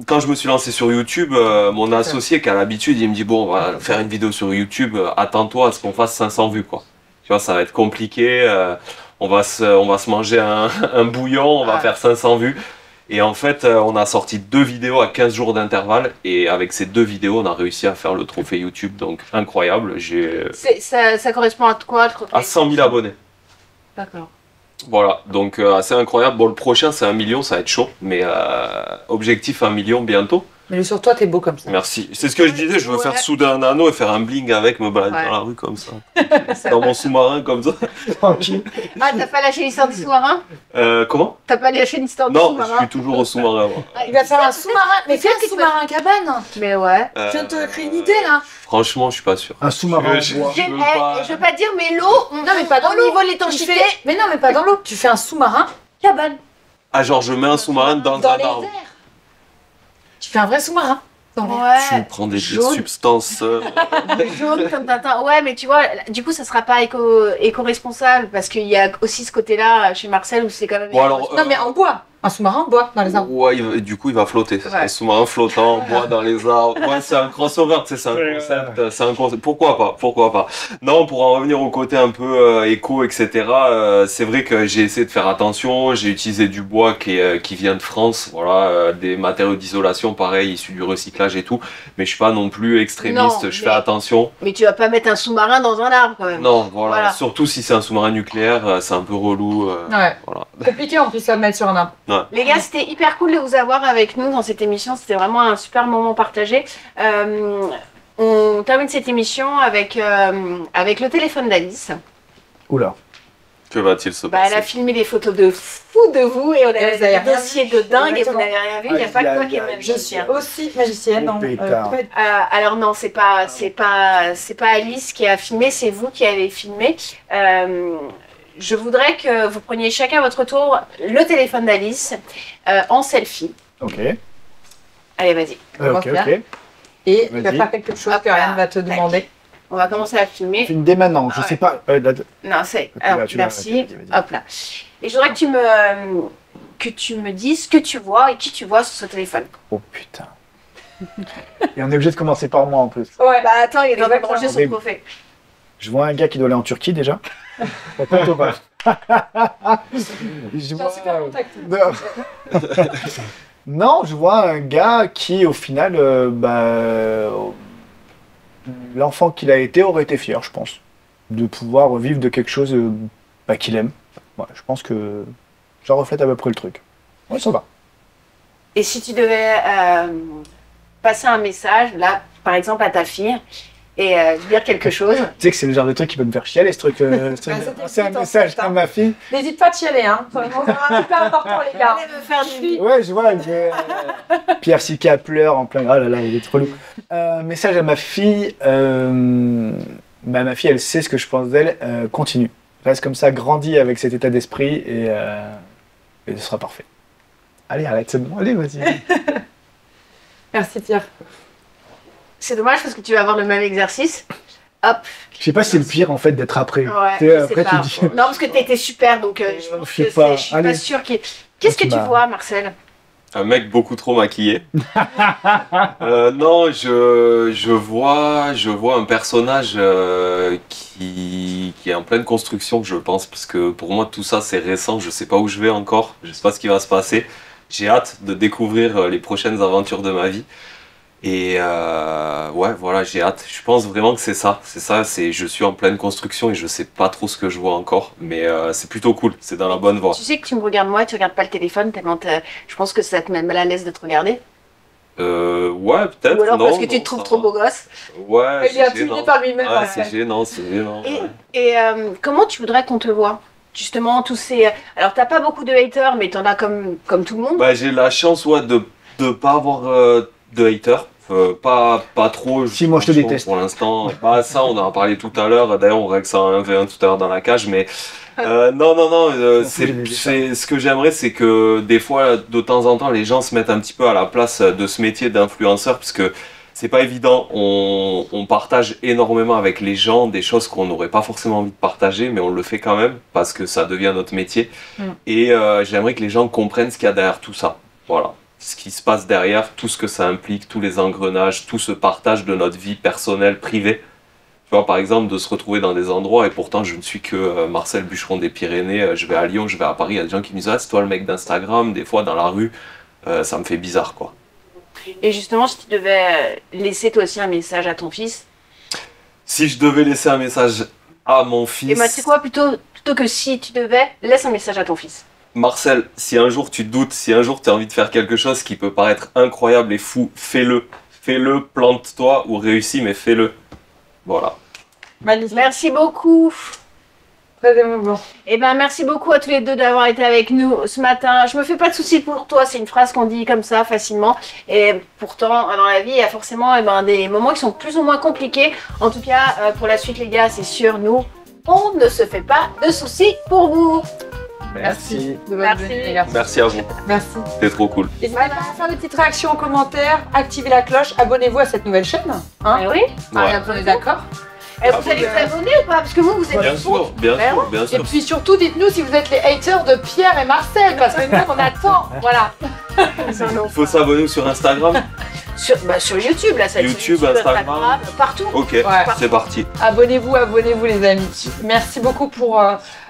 quand je me suis lancé sur YouTube, mon associé qui a l'habitude, il me dit, bon, on va faire une vidéo sur YouTube, attends-toi à ce qu'on fasse 500 vues, quoi. Tu vois, ça va être compliqué, on va se manger un bouillon, on va faire 500 vues. Et en fait, on a sorti 2 vidéos à 15 jours d'intervalle, et avec ces 2 vidéos, on a réussi à faire le trophée YouTube, donc incroyable. Ça correspond à quoi, le trophée? À 100 000 abonnés. D'accord. Voilà, donc assez incroyable. Bon, le prochain, c'est 1 million, ça va être chaud, mais objectif 1 million bientôt. Mais sur toi, t'es beau comme ça. Merci. C'est ce que je disais, je veux faire souder un anneau et faire un bling avec, me balader dans la rue comme ça. Dans mon sous-marin comme ça. Tranquille. Ah, t'as pas lâché l'histoire du sous-marin? Comment? T'as pas lâché l'histoire du Non, sous-marin? je suis toujours au sous-marin. Moi. Il va faire un sous-marin. Mais fais un sous-marin cabane. Mais ouais. Je viens de te créer une idée là. Franchement, je suis pas sûr. Un sous-marin Je- en bois. je- veux pas- Je veux pas dire, mais l'eau, Non, mais pas dans au l'eau. niveau de Tu l'étanchéité, fais- Mais non, mais pas dans l'eau. Tu fais un sous-marin cabane. Ah, genre, je mets un sous-marin dans Dans un les arbre. airs. Tu fais un vrai sous-marin. Dans les- Tu me ouais, prends des Jaune. substances. jaune comme Tintin. Ouais, mais tu vois, du coup, ça sera pas éco-responsable parce qu'il y a aussi ce côté-là chez Marcel où c'est quand même. Bon, alors, Non, mais en bois. Un sous-marin en bois dans les arbres. Ouais, du coup, il va flotter. Ouais. Un sous-marin flottant, en bois dans les arbres. Ouais, c'est un crossover, tu sais, c'est un concept. C'est un concept. Pourquoi pas? Pourquoi pas? Non, pour en revenir au côté un peu éco, etc. C'est vrai que j'ai essayé de faire attention. J'ai utilisé du bois qui vient de France. Voilà, des matériaux d'isolation, pareil, issus du recyclage et tout. Mais je suis pas non plus extrémiste. Non, je mais- fais attention. Mais tu vas pas mettre un sous-marin dans un arbre quand même. Non, voilà. Voilà. Surtout si c'est un sous-marin nucléaire, c'est un peu relou. Ouais. Voilà. Compliqué en plus à mettre sur un arbre. Les gars, c'était hyper cool de vous avoir avec nous dans cette émission. C'était vraiment un super moment partagé. On termine cette émission avec le téléphone d'Alice. Oula. Que va-t-il se Bah, elle passer? a filmé des photos de fou de vous et on Et vous avez avait rien un dossier de dingue et vous Exactement. n'avez rien vu. Il n'y a pas que toi qui es Aïe, aïe, aïe. Je suis magicien. aussi magicienne. Oh, non, pétard. peut-être. Alors non, c'est pas Alice qui a filmé, c'est vous qui avez filmé. Je voudrais que vous preniez chacun à votre tour le téléphone d'Alice en selfie. Ok. Allez, vas-y. Ok, ok. Et tu vas Vas-y. faire quelque chose Hop que là. Ariane va te demander. On va commencer à filmer. Filme dès maintenant, je Ouais. sais pas. Non, c'est. Tu Alors, l'as, tu l'as, merci. vas-y, vas-y. Hop là. Et je voudrais que tu me dises ce que tu vois et qui tu vois sur ce téléphone. Oh putain. Et on est obligé de commencer par moi en plus. Ouais. Bah attends, il est en train de Exactement. ranger son Oui. trophée. Je vois un gars qui doit aller en Turquie déjà. Pas plutôt pas. Je J'ai un vois- super contact. Non, je vois un gars qui, au final, l'enfant qu'il a été aurait été fier, je pense, de pouvoir vivre de quelque chose qu'il aime. Ouais, je pense que ça reflète à peu près le truc. Ouais, ça va. Et si tu devais passer un message, là, par exemple, à ta fille, et dire quelque chose. Tu sais que c'est le genre de truc qui peut me faire chialer, ce truc. c'était C'est un vite, en message fait, hein. à ma fille. N'hésite pas à chialer, hein. Vraiment, c'est super important, les gars. Allez me faire du Ouais, je vois. Pierre Sika pleure en plein. Ah là là, il est trop lourd. Message à ma fille. Ma fille, elle sait ce que je pense d'elle. Continue. Reste comme ça, grandis avec cet état d'esprit et ce sera parfait. Allez, arrête, c'est bon. Allez, vas-y. Merci, Pierre. c'est dommage parce que tu vas avoir le même exercice. Hop. Je sais pas si c'est le pire en fait d'être après. Ouais, après tu dis. Non, parce que t'étais super, donc je suis pas sûre qu'il. Qu'est-ce que tu vois, Marcel? Un mec beaucoup trop maquillé. Non, je vois un personnage qui est en pleine construction, je pense, parce que pour moi tout ça c'est récent, je sais pas où je vais encore, je sais pas ce qui va se passer. J'ai hâte de découvrir les prochaines aventures de ma vie. Et ouais, voilà, j'ai hâte. Je pense vraiment que c'est ça. Je suis en pleine construction et je sais pas trop ce que je vois encore. Mais c'est plutôt cool, c'est dans la bonne voie. Tu sais que tu me regardes moi, tu regardes pas le téléphone tellement je pense que ça te met mal à l'aise de te regarder. Ouais, peut-être. Ou alors parce que tu te trouves trop beau gosse. Ouais, il est intimidé par lui-même. Ouais, c'est gênant, c'est gênant. Et comment tu voudrais qu'on te voit? Justement, tous ces... Alors, t'as pas beaucoup de haters, mais t'en as comme tout le monde. Bah, j'ai la chance de pas avoir de haters. Pas trop. Si, moi je te déteste. Pour l'instant. Bah, ça, on en a parlé tout à l'heure. D'ailleurs, on règle ça en 1v1 tout à l'heure dans la cage. Mais non. Ce que j'aimerais, c'est que des fois, de temps en temps, les gens se mettent un petit peu à la place de ce métier d'influenceur. Parce que c'est pas évident. On partage énormément avec les gens des choses qu'on n'aurait pas forcément envie de partager. Mais on le fait quand même parce que ça devient notre métier. Et j'aimerais que les gens comprennent ce qu'il y a derrière tout ça. Voilà. Ce qui se passe derrière, tout ce que ça implique, tous les engrenages, tout ce partage de notre vie personnelle, privée. Tu vois, par exemple, de se retrouver dans des endroits, et pourtant je ne suis que Marcel Bûcheron des Pyrénées, je vais à Lyon, je vais à Paris, il y a des gens qui me disent « Ah, c'est toi le mec d'Instagram », des fois dans la rue, ça me fait bizarre, quoi. Et justement, si tu devais laisser toi aussi un message à ton fils? Si je devais laisser un message à mon fils... Et moi, tu sais quoi, plutôt que si tu devais, laisse un message à ton fils. Marcel, si un jour tu te doutes, si un jour tu as envie de faire quelque chose qui peut paraître incroyable et fou, fais-le. Fais-le, plante-toi ou réussis, mais fais-le. Voilà. Magnifique. Merci beaucoup. Très émouvant. Eh ben, merci beaucoup à tous les deux d'avoir été avec nous ce matin. Je me fais pas de soucis pour toi, c'est une phrase qu'on dit comme ça facilement. Et pourtant, dans la vie, il y a forcément des moments qui sont plus ou moins compliqués. En tout cas, pour la suite, les gars, c'est sûr, nous, on ne se fait pas de soucis pour vous. Merci. Merci à vous. Merci. C'est trop cool. N'hésitez pas à faire des petites réactions en commentaire, activez la cloche, abonnez-vous à cette nouvelle chaîne. Hein, Eh oui. on est d'accord. Vous allez vous abonner ou pas? Parce que vous êtes Bien sûr, bien Et sûr. puis surtout, dites-nous si vous êtes les haters de Pierre et Marcel, parce que nous, on attend. Voilà. Il faut s'abonner sur Instagram. Sur YouTube, là, ça YouTube, Instagram, partout. Ok, Ouais. c'est parti. Abonnez-vous les amis. Merci beaucoup pour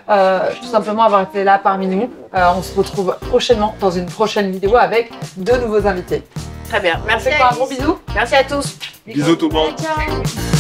tout simplement avoir été là parmi nous. On se retrouve prochainement dans une prochaine vidéo avec de nouveaux invités. Très bien. Merci. Un gros bisou. Merci à tous. Bisous tout le monde. Ciao.